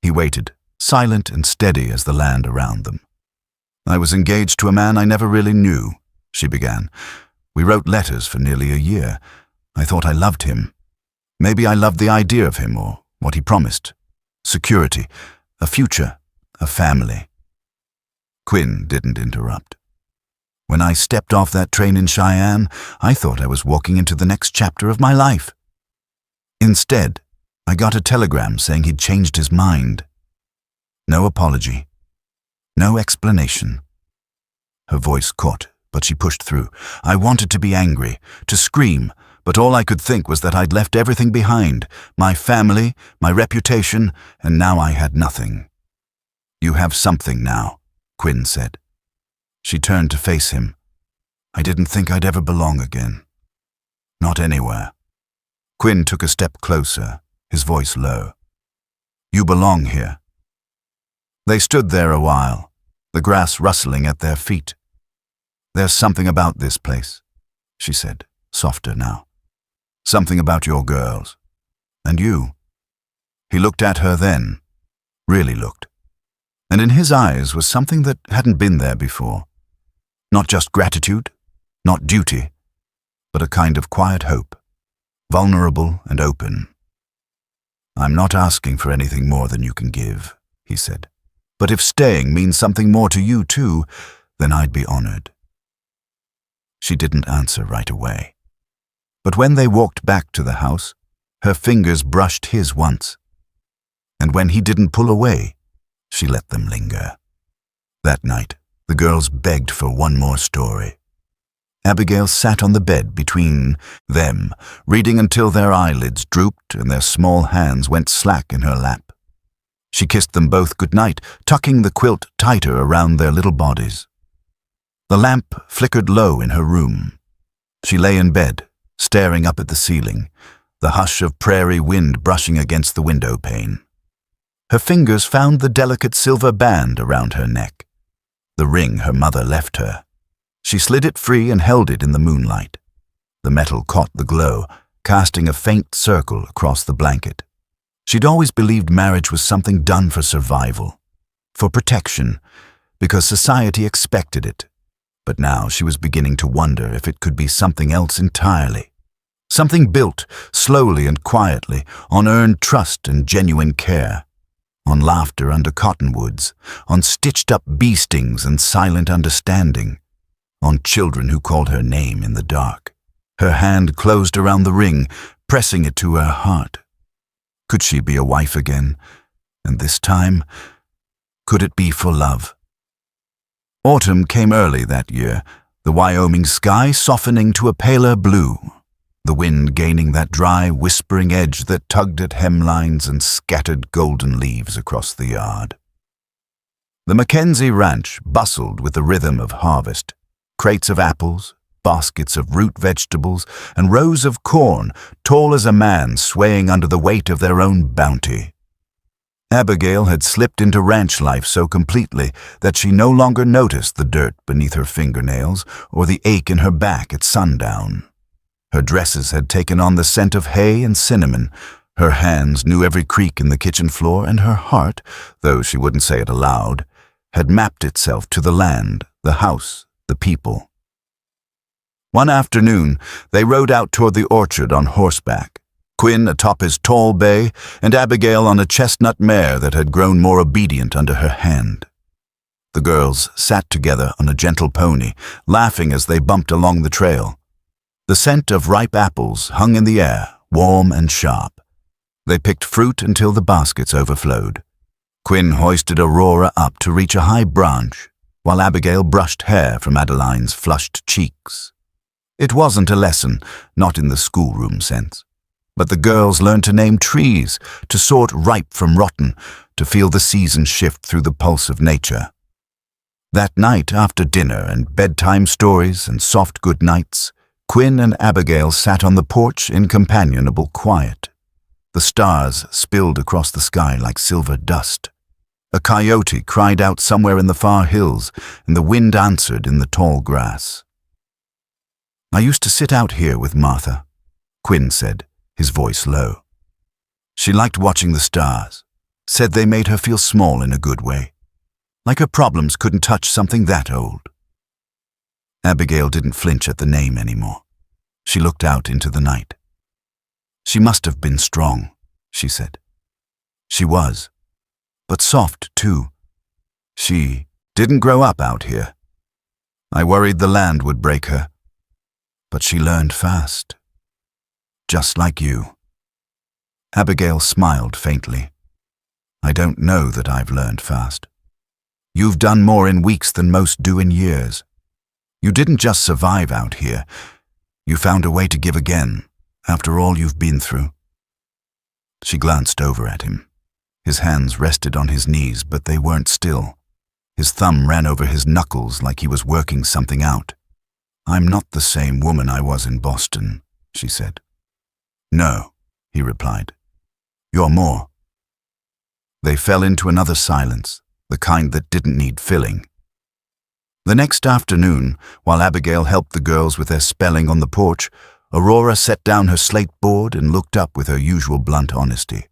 He waited, silent and steady as the land around them. "I was engaged to a man I never really knew," she began. "We wrote letters for nearly a year. I thought I loved him. Maybe I loved the idea of him or what he promised. Security, a future, a family." Quinn didn't interrupt. "When I stepped off that train in Cheyenne, I thought I was walking into the next chapter of my life. Instead, I got a telegram saying he'd changed his mind. No apology. No explanation." Her voice caught, but she pushed through. "I wanted to be angry, to scream, but all I could think was that I'd left everything behind, my family, my reputation, and now I had nothing." "You have something now," Quinn said. She turned to face him. "I didn't think I'd ever belong again. Not anywhere." Quinn took a step closer, his voice low. "You belong here." They stood there a while, the grass rustling at their feet. "There's something about this place," she said, softer now. "Something about your girls. And you." He looked at her then, really looked. And in his eyes was something that hadn't been there before. Not just gratitude, not duty, but a kind of quiet hope, vulnerable and open. "I'm not asking for anything more than you can give," he said. "But if staying means something more to you too, then I'd be honored." She didn't answer right away. But when they walked back to the house, her fingers brushed his once. And when he didn't pull away, she let them linger. That night, the girls begged for one more story. Abigail sat on the bed between them, reading until their eyelids drooped and their small hands went slack in her lap. She kissed them both goodnight, tucking the quilt tighter around their little bodies. The lamp flickered low in her room. She lay in bed, staring up at the ceiling, the hush of prairie wind brushing against the window pane. Her fingers found the delicate silver band around her neck, the ring her mother left her. She slid it free and held it in the moonlight. The metal caught the glow, casting a faint circle across the blanket. She'd always believed marriage was something done for survival, for protection, because society expected it. But now she was beginning to wonder if it could be something else entirely. Something built, slowly and quietly, on earned trust and genuine care, on laughter under cottonwoods, on stitched-up bee stings and silent understanding, on children who called her name in the dark. Her hand closed around the ring, pressing it to her heart. Could she be a wife again? And this time, could it be for love? Autumn came early that year, the Wyoming sky softening to a paler blue, the wind gaining that dry, whispering edge that tugged at hemlines and scattered golden leaves across the yard. The Mackenzie ranch bustled with the rhythm of harvest. Crates of apples, baskets of root vegetables, and rows of corn, tall as a man, swaying under the weight of their own bounty. Abigail had slipped into ranch life so completely that she no longer noticed the dirt beneath her fingernails or the ache in her back at sundown. Her dresses had taken on the scent of hay and cinnamon, Her hands knew every creak in the kitchen floor, and her heart, though she wouldn't say it aloud, had mapped itself to the land, the house, the people. One afternoon, they rode out toward the orchard on horseback, Quinn atop his tall bay, and Abigail on a chestnut mare that had grown more obedient under her hand. The girls sat together on a gentle pony, laughing as they bumped along the trail. The scent of ripe apples hung in the air, warm and sharp. They picked fruit until the baskets overflowed. Quinn hoisted Aurora up to reach a high branch, while Abigail brushed hair from Adeline's flushed cheeks. It wasn't a lesson, not in the schoolroom sense. But the girls learned to name trees, to sort ripe from rotten, to feel the seasons shift through the pulse of nature. That night, after dinner and bedtime stories and soft good nights, Quinn and Abigail sat on the porch in companionable quiet. The stars spilled across the sky like silver dust. A coyote cried out somewhere in the far hills, and the wind answered in the tall grass. "I used to sit out here with Martha," Quinn said, his voice low. "She liked watching the stars, said they made her feel small in a good way, like her problems couldn't touch something that old." Abigail didn't flinch at the name anymore. She looked out into the night. "She must have been strong," she said. "She was, but soft too. She didn't grow up out here. I worried the land would break her, but she learned fast. Just like you." Abigail smiled faintly. "I don't know that I've learned fast. You've done more in weeks than most do in years. You didn't just survive out here. You found a way to give again, after all you've been through." She glanced over at him. His hands rested on his knees, but they weren't still. His thumb ran over his knuckles like he was working something out. "I'm not the same woman I was in Boston," she said. "No," he replied. "You're more." They fell into another silence, the kind that didn't need filling. The next afternoon, while Abigail helped the girls with their spelling on the porch, Aurora set down her slate board and looked up with her usual blunt honesty.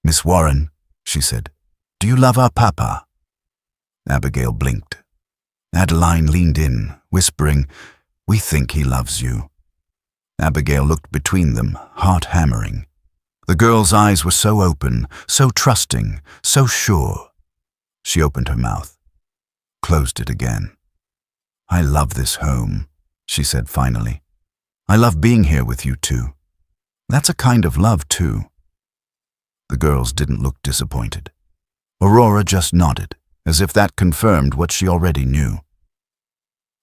"Miss Warren," she said, "do you love our papa?" Abigail blinked. Adeline leaned in, whispering, "We think he loves you." Abigail looked between them, heart hammering. The girl's eyes were so open, so trusting, so sure. She opened her mouth, closed it again. "I love this home," she said finally. "I love being here with you too. That's a kind of love too." The girls didn't look disappointed. Aurora just nodded, as if that confirmed what she already knew.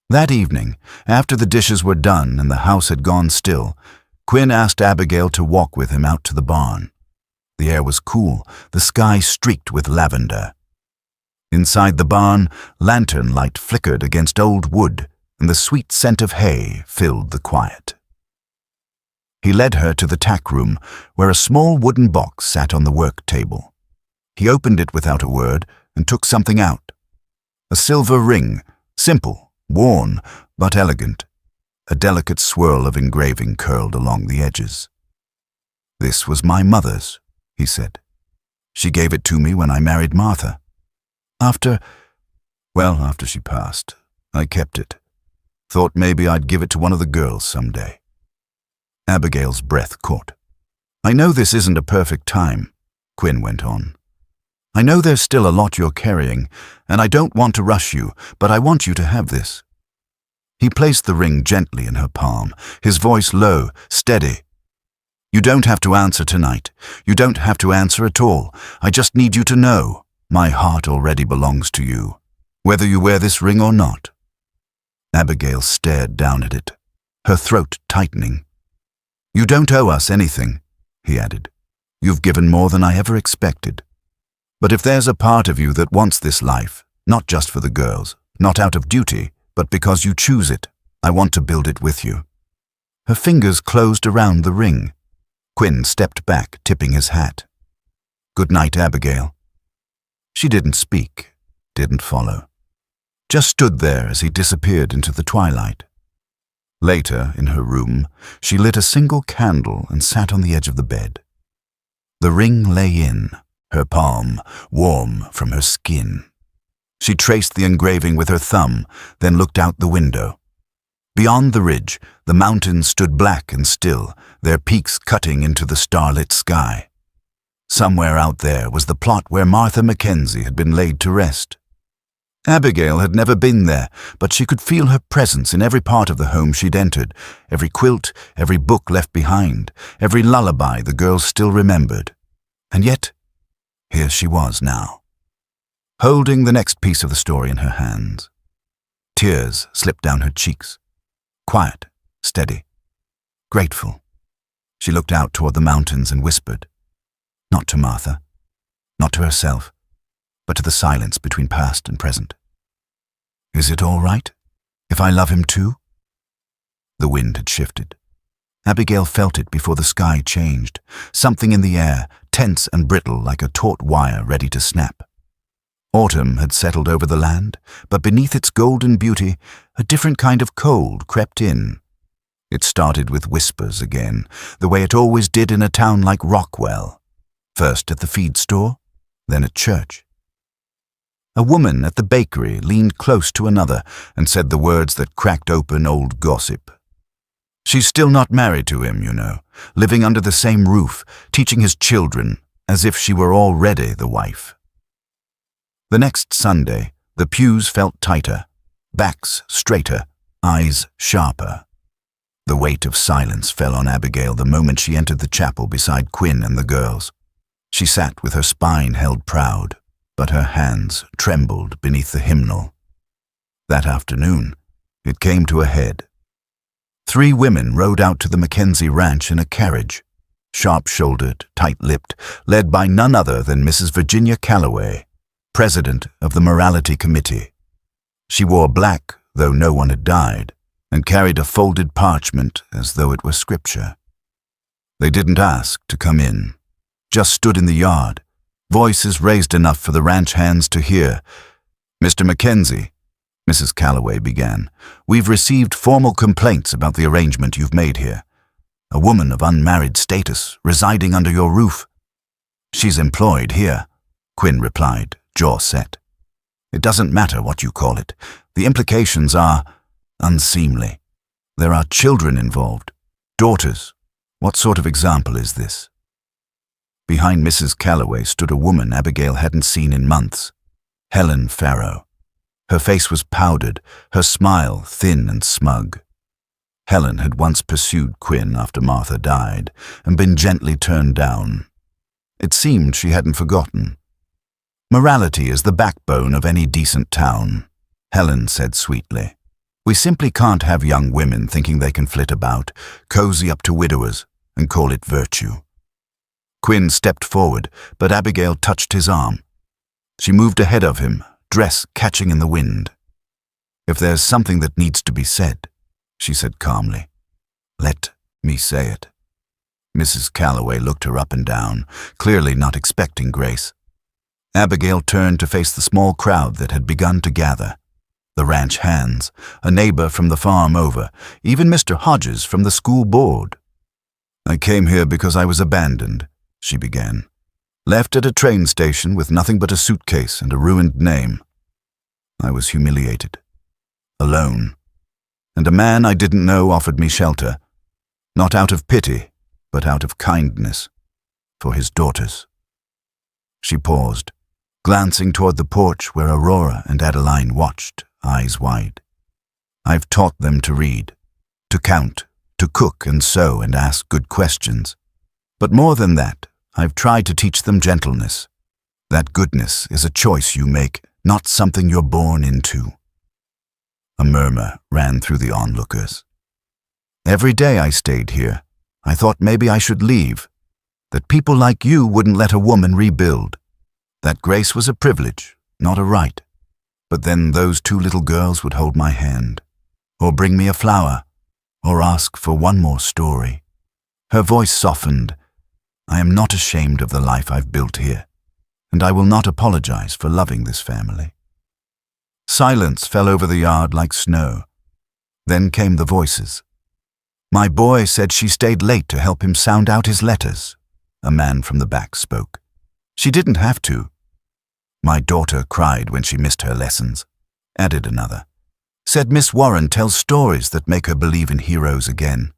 That evening, after the dishes were done and the house had gone still, Quinn asked Abigail to walk with him out to the barn. The air was cool, the sky streaked with lavender. Inside the barn, lantern light flickered against old wood, and the sweet scent of hay filled the quiet. He led her to the tack room, where a small wooden box sat on the work table. He opened it without a word and took something out. A silver ring, simple, worn, but elegant. A delicate swirl of engraving curled along the edges. "This was my mother's," he said. "She gave it to me when I married Martha. After she passed, I kept it. Thought maybe I'd give it to one of the girls someday." Abigail's breath caught. "I know this isn't a perfect time," Quinn went on. "I know there's still a lot you're carrying, and I don't want to rush you, but I want you to have this." He placed the ring gently in her palm, his voice low, steady. "You don't have to answer tonight. You don't have to answer at all. I just need you to know. My heart already belongs to you, whether you wear this ring or not." Abigail stared down at it, her throat tightening. "You don't owe us anything," he added. "You've given more than I ever expected. But if there's a part of you that wants this life, not just for the girls, not out of duty, but because you choose it, I want to build it with you." Her fingers closed around the ring. Quinn stepped back, tipping his hat. "Good night, Abigail." She didn't speak, didn't follow. Just stood there as he disappeared into the twilight. Later, in her room, she lit a single candle and sat on the edge of the bed. The ring lay in, her palm warm from her skin. She traced the engraving with her thumb, then looked out the window. Beyond the ridge, the mountains stood black and still, their peaks cutting into the starlit sky. Somewhere out there was the plot where Martha Mackenzie had been laid to rest. Abigail had never been there, but she could feel her presence in every part of the home she'd entered, every quilt, every book left behind, every lullaby the girls still remembered. And yet, here she was now, holding the next piece of the story in her hands. Tears slipped down her cheeks. Quiet, steady, grateful. She looked out toward the mountains and whispered, not to Martha, not to herself, but to the silence between past and present. Is it all right if I love him too? The wind had shifted. Abigail felt it before the sky changed, something in the air, tense and brittle like a taut wire ready to snap. Autumn had settled over the land, but beneath its golden beauty, a different kind of cold crept in. It started with whispers again, the way it always did in a town like Rockwell. First at the feed store, then at church. A woman at the bakery leaned close to another and said the words that cracked open old gossip. She's still not married to him, you know, living under the same roof, teaching his children, as if she were already the wife. The next Sunday, the pews felt tighter, backs straighter, eyes sharper. The weight of silence fell on Abigail the moment she entered the chapel beside Quinn and the girls. She sat with her spine held proud, but her hands trembled beneath the hymnal. That afternoon, it came to a head. 3 women rode out to the Mackenzie ranch in a carriage, sharp-shouldered, tight-lipped, led by none other than Mrs. Virginia Calloway, president of the Morality Committee. She wore black, though no one had died, and carried a folded parchment as though it were scripture. They didn't ask to come in, just stood in the yard, voices raised enough for the ranch hands to hear. "Mr. Mackenzie," Mrs. Calloway began, "we've received formal complaints about the arrangement you've made here. A woman of unmarried status residing under your roof." "She's employed here," Quinn replied, jaw set. "It doesn't matter what you call it. The implications are unseemly. There are children involved, daughters. What sort of example is this?" Behind Mrs. Calloway stood a woman Abigail hadn't seen in months, Helen Farrow. Her face was powdered, her smile thin and smug. Helen had once pursued Quinn after Martha died and been gently turned down. It seemed she hadn't forgotten. "Morality is the backbone of any decent town," Helen said sweetly. "We simply can't have young women thinking they can flit about, cozy up to widowers, and call it virtue." Quinn stepped forward, but Abigail touched his arm. She moved ahead of him, dress catching in the wind. "If there's something that needs to be said," she said calmly, "let me say it." Mrs. Calloway looked her up and down, clearly not expecting grace. Abigail turned to face the small crowd that had begun to gather. The ranch hands, a neighbor from the farm over, even Mr. Hodges from the school board. "I came here because I was abandoned," she began. "Left at a train station with nothing but a suitcase and a ruined name. I was humiliated, alone, and a man I didn't know offered me shelter, not out of pity, but out of kindness, for his daughters." She paused, glancing toward the porch where Aurora and Adeline watched, eyes wide. "I've taught them to read, to count, to cook and sew and ask good questions. But more than that, I've tried to teach them gentleness. That goodness is a choice you make, not something you're born into." A murmur ran through the onlookers. "Every day I stayed here, I thought maybe I should leave, that people like you wouldn't let a woman rebuild. That grace was a privilege, not a right. But then those 2 little girls would hold my hand, or bring me a flower, or ask for one more story." Her voice softened. "I am not ashamed of the life I've built here, and I will not apologize for loving this family." Silence fell over the yard like snow. Then came the voices. "My boy said she stayed late to help him sound out his letters. a man from the back spoke. "She didn't have to." "My daughter cried when she missed her lessons," added another. "Said Miss Warren tells stories that make her believe in heroes again."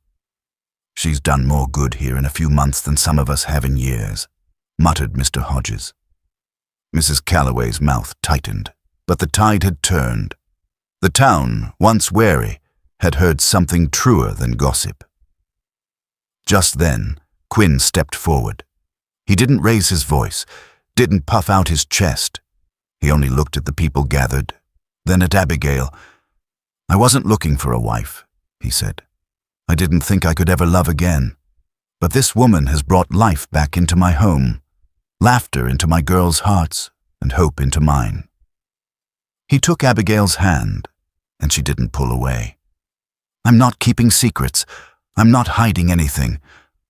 "She's done more good here in a few months than some of us have in years," muttered Mr. Hodges. Mrs. Calloway's mouth tightened, but the tide had turned. The town, once wary, had heard something truer than gossip. Just then, Quinn stepped forward. He didn't raise his voice, didn't puff out his chest. He only looked at the people gathered, then at Abigail. "I wasn't looking for a wife," he said. "I didn't think I could ever love again. But this woman has brought life back into my home, laughter into my girls' hearts, and hope into mine." He took Abigail's hand, and she didn't pull away. "I'm not keeping secrets. I'm not hiding anything.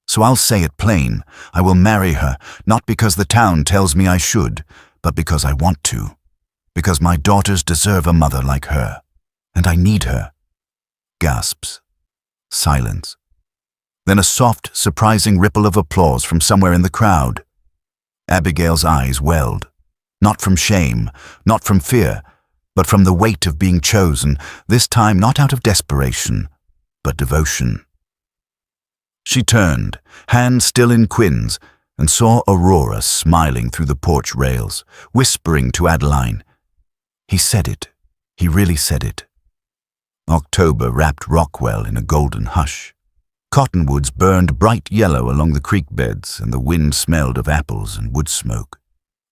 So I'll say it plain. I will marry her, not because the town tells me I should, but because I want to. Because my daughters deserve a mother like her. And I need her." Gasps. Silence. Then a soft, surprising ripple of applause from somewhere in the crowd. Abigail's eyes welled. Not from shame, not from fear, but from the weight of being chosen, this time not out of desperation, but devotion. She turned, hand still in Quinn's, and saw Aurora smiling through the porch rails, whispering to Adeline. He said it. He really said it. October wrapped Rockwell in a golden hush. Cottonwoods burned bright yellow along the creek beds, and the wind smelled of apples and wood smoke.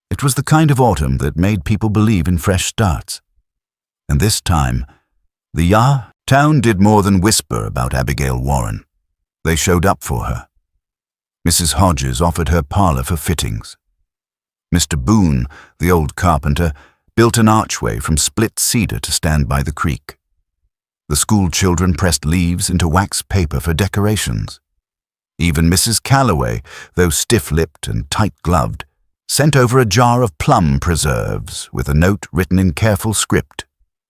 It was the kind of autumn that made people believe in fresh starts. And this time, the town did more than whisper about Abigail Warren. They showed up for her. Mrs. Hodges offered her parlor for fittings. Mr. Boone, the old carpenter, built an archway from split cedar to stand by the creek. The school children pressed leaves into wax paper for decorations. Even Mrs. Calloway, though stiff-lipped and tight-gloved, sent over a jar of plum preserves with a note written in careful script.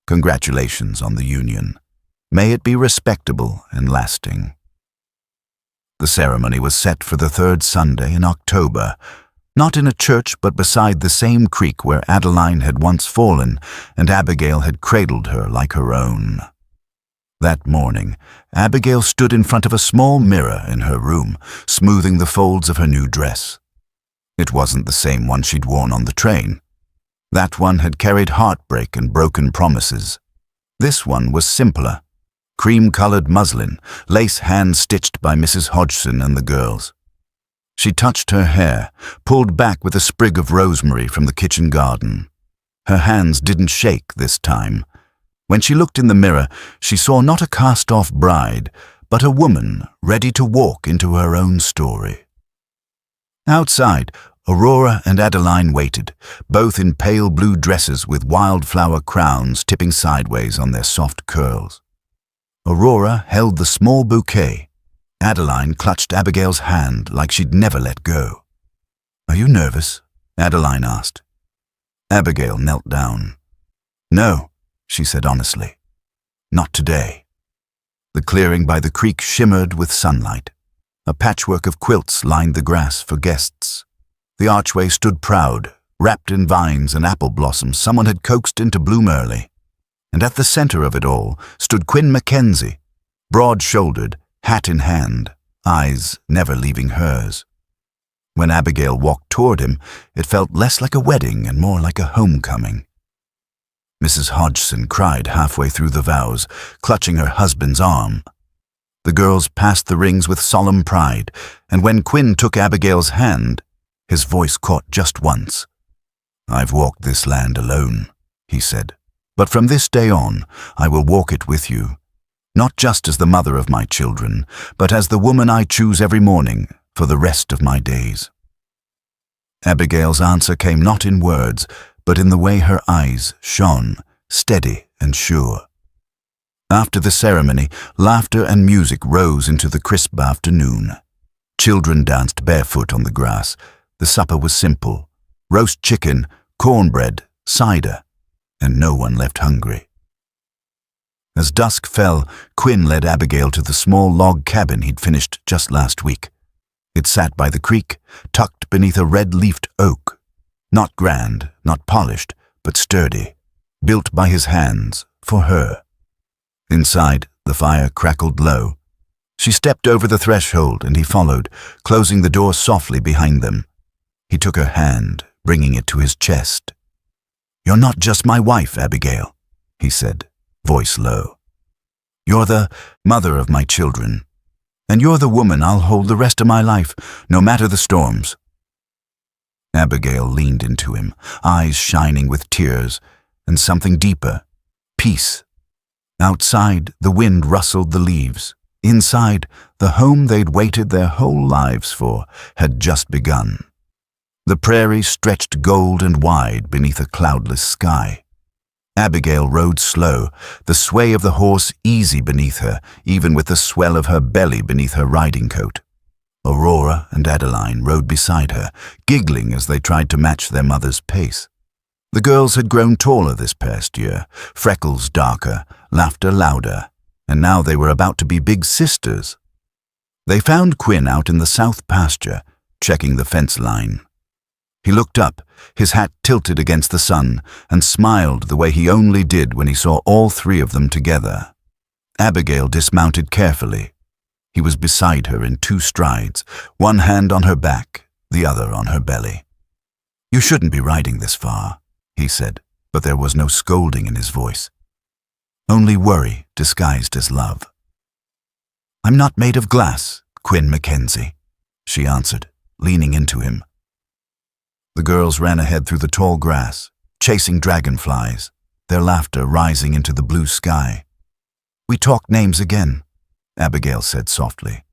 "Congratulations on the union. May it be respectable and lasting." The ceremony was set for the third Sunday in October, not in a church but beside the same creek where Adeline had once fallen and Abigail had cradled her like her own. That morning, Abigail stood in front of a small mirror in her room, smoothing the folds of her new dress. It wasn't the same one she'd worn on the train. That one had carried heartbreak and broken promises. This one was simpler. Cream-colored muslin, lace hand-stitched by Mrs. Hodgson and the girls. She touched her hair, pulled back with a sprig of rosemary from the kitchen garden. Her hands didn't shake this time. When she looked in the mirror, she saw not a cast-off bride, but a woman ready to walk into her own story. Outside, Aurora and Adeline waited, both in pale blue dresses with wildflower crowns tipping sideways on their soft curls. Aurora held the small bouquet. Adeline clutched Abigail's hand like she'd never let go. "Are you nervous?" Adeline asked. Abigail knelt down. "No," she said honestly. "Not today." The clearing by the creek shimmered with sunlight. A patchwork of quilts lined the grass for guests. The archway stood proud, wrapped in vines and apple blossoms someone had coaxed into bloom early. And at the center of it all stood Quinn Mackenzie, broad-shouldered, hat in hand, eyes never leaving hers. When Abigail walked toward him, it felt less like a wedding and more like a homecoming. Mrs. Hodgson cried halfway through the vows, clutching her husband's arm. The girls passed the rings with solemn pride, and when Quinn took Abigail's hand, his voice caught just once. "I've walked this land alone," he said. "But from this day on, I will walk it with you, not just as the mother of my children, but as the woman I choose every morning for the rest of my days." Abigail's answer came not in words, but in the way her eyes shone, steady and sure. After the ceremony, laughter and music rose into the crisp afternoon. Children danced barefoot on the grass. The supper was simple: roast chicken, cornbread, cider, and no one left hungry. As dusk fell, Quinn led Abigail to the small log cabin he'd finished just last week. It sat by the creek, tucked beneath a red-leafed oak. Not grand, not polished, but sturdy, built by his hands for her. Inside, the fire crackled low. She stepped over the threshold and he followed, closing the door softly behind them. He took her hand, bringing it to his chest. "You're not just my wife, Abigail," he said, voice low. "You're the mother of my children, and you're the woman I'll hold the rest of my life, no matter the storms." Abigail leaned into him, eyes shining with tears, and something deeper, peace. Outside, the wind rustled the leaves. Inside, the home they'd waited their whole lives for had just begun. The prairie stretched gold and wide beneath a cloudless sky. Abigail rode slow, the sway of the horse easy beneath her, even with the swell of her belly beneath her riding coat. Aurora and Adeline rode beside her, giggling as they tried to match their mother's pace. The girls had grown taller this past year, freckles darker, laughter louder, and now they were about to be big sisters. They found Quinn out in the south pasture, checking the fence line. He looked up, his hat tilted against the sun, and smiled the way he only did when he saw all three of them together. Abigail dismounted carefully. He was beside her in 2 strides, one hand on her back, the other on her belly. "You shouldn't be riding this far," he said, but there was no scolding in his voice. Only worry disguised as love. "I'm not made of glass, Quinn Mackenzie," she answered, leaning into him. The girls ran ahead through the tall grass, chasing dragonflies, their laughter rising into the blue sky. "We talked names again," Abigail said softly.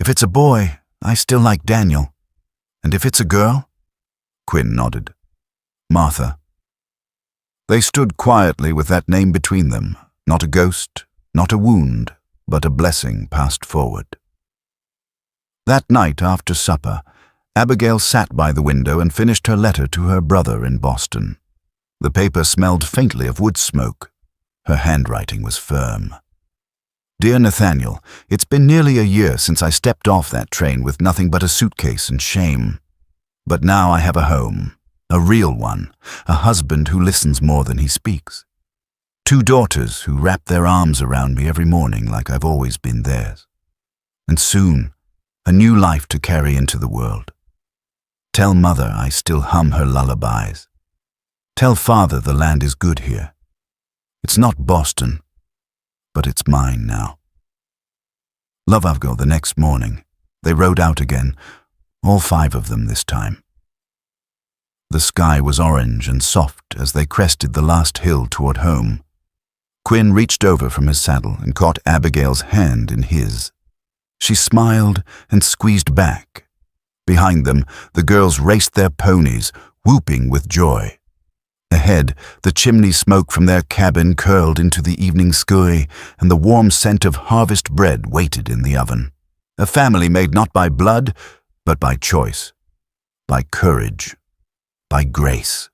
"If it's a boy, I still like Daniel. And if it's a girl?" Quinn nodded. "Martha." They stood quietly with that name between them, not a ghost, not a wound, but a blessing passed forward. That night after supper, Abigail sat by the window and finished her letter to her brother in Boston. The paper smelled faintly of wood smoke. Her handwriting was firm. "Dear Nathaniel, it's been nearly a year since I stepped off that train with nothing but a suitcase and shame. But now I have a home, a real one, a husband who listens more than he speaks. 2 daughters who wrap their arms around me every morning like I've always been theirs. And soon, a new life to carry into the world. Tell Mother I still hum her lullabies. Tell Father the land is good here. It's not Boston, but it's mine now." Love Abigail the next morning. They rode out again, all 5 of them this time. The sky was orange and soft as they crested the last hill toward home. Quinn reached over from his saddle and caught Abigail's hand in his. She smiled and squeezed back. Behind them, the girls raced their ponies, whooping with joy. Ahead, the chimney smoke from their cabin curled into the evening sky, and the warm scent of harvest bread waited in the oven. A family made not by blood, but by choice, by courage, by grace.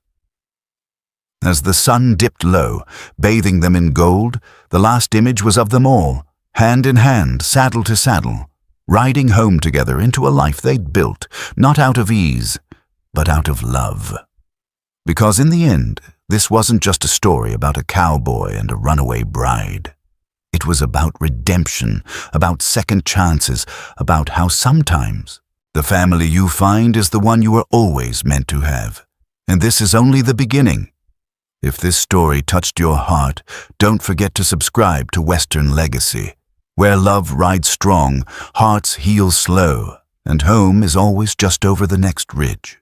As the sun dipped low, bathing them in gold, the last image was of them all, hand in hand, saddle to saddle, riding home together into a life they'd built, not out of ease, but out of love. Because in the end, this wasn't just a story about a cowboy and a runaway bride. It was about redemption, about second chances, about how sometimes the family you find is the one you were always meant to have. And this is only the beginning. If this story touched your heart, don't forget to subscribe to Western Legacy, where love rides strong, hearts heal slow, and home is always just over the next ridge.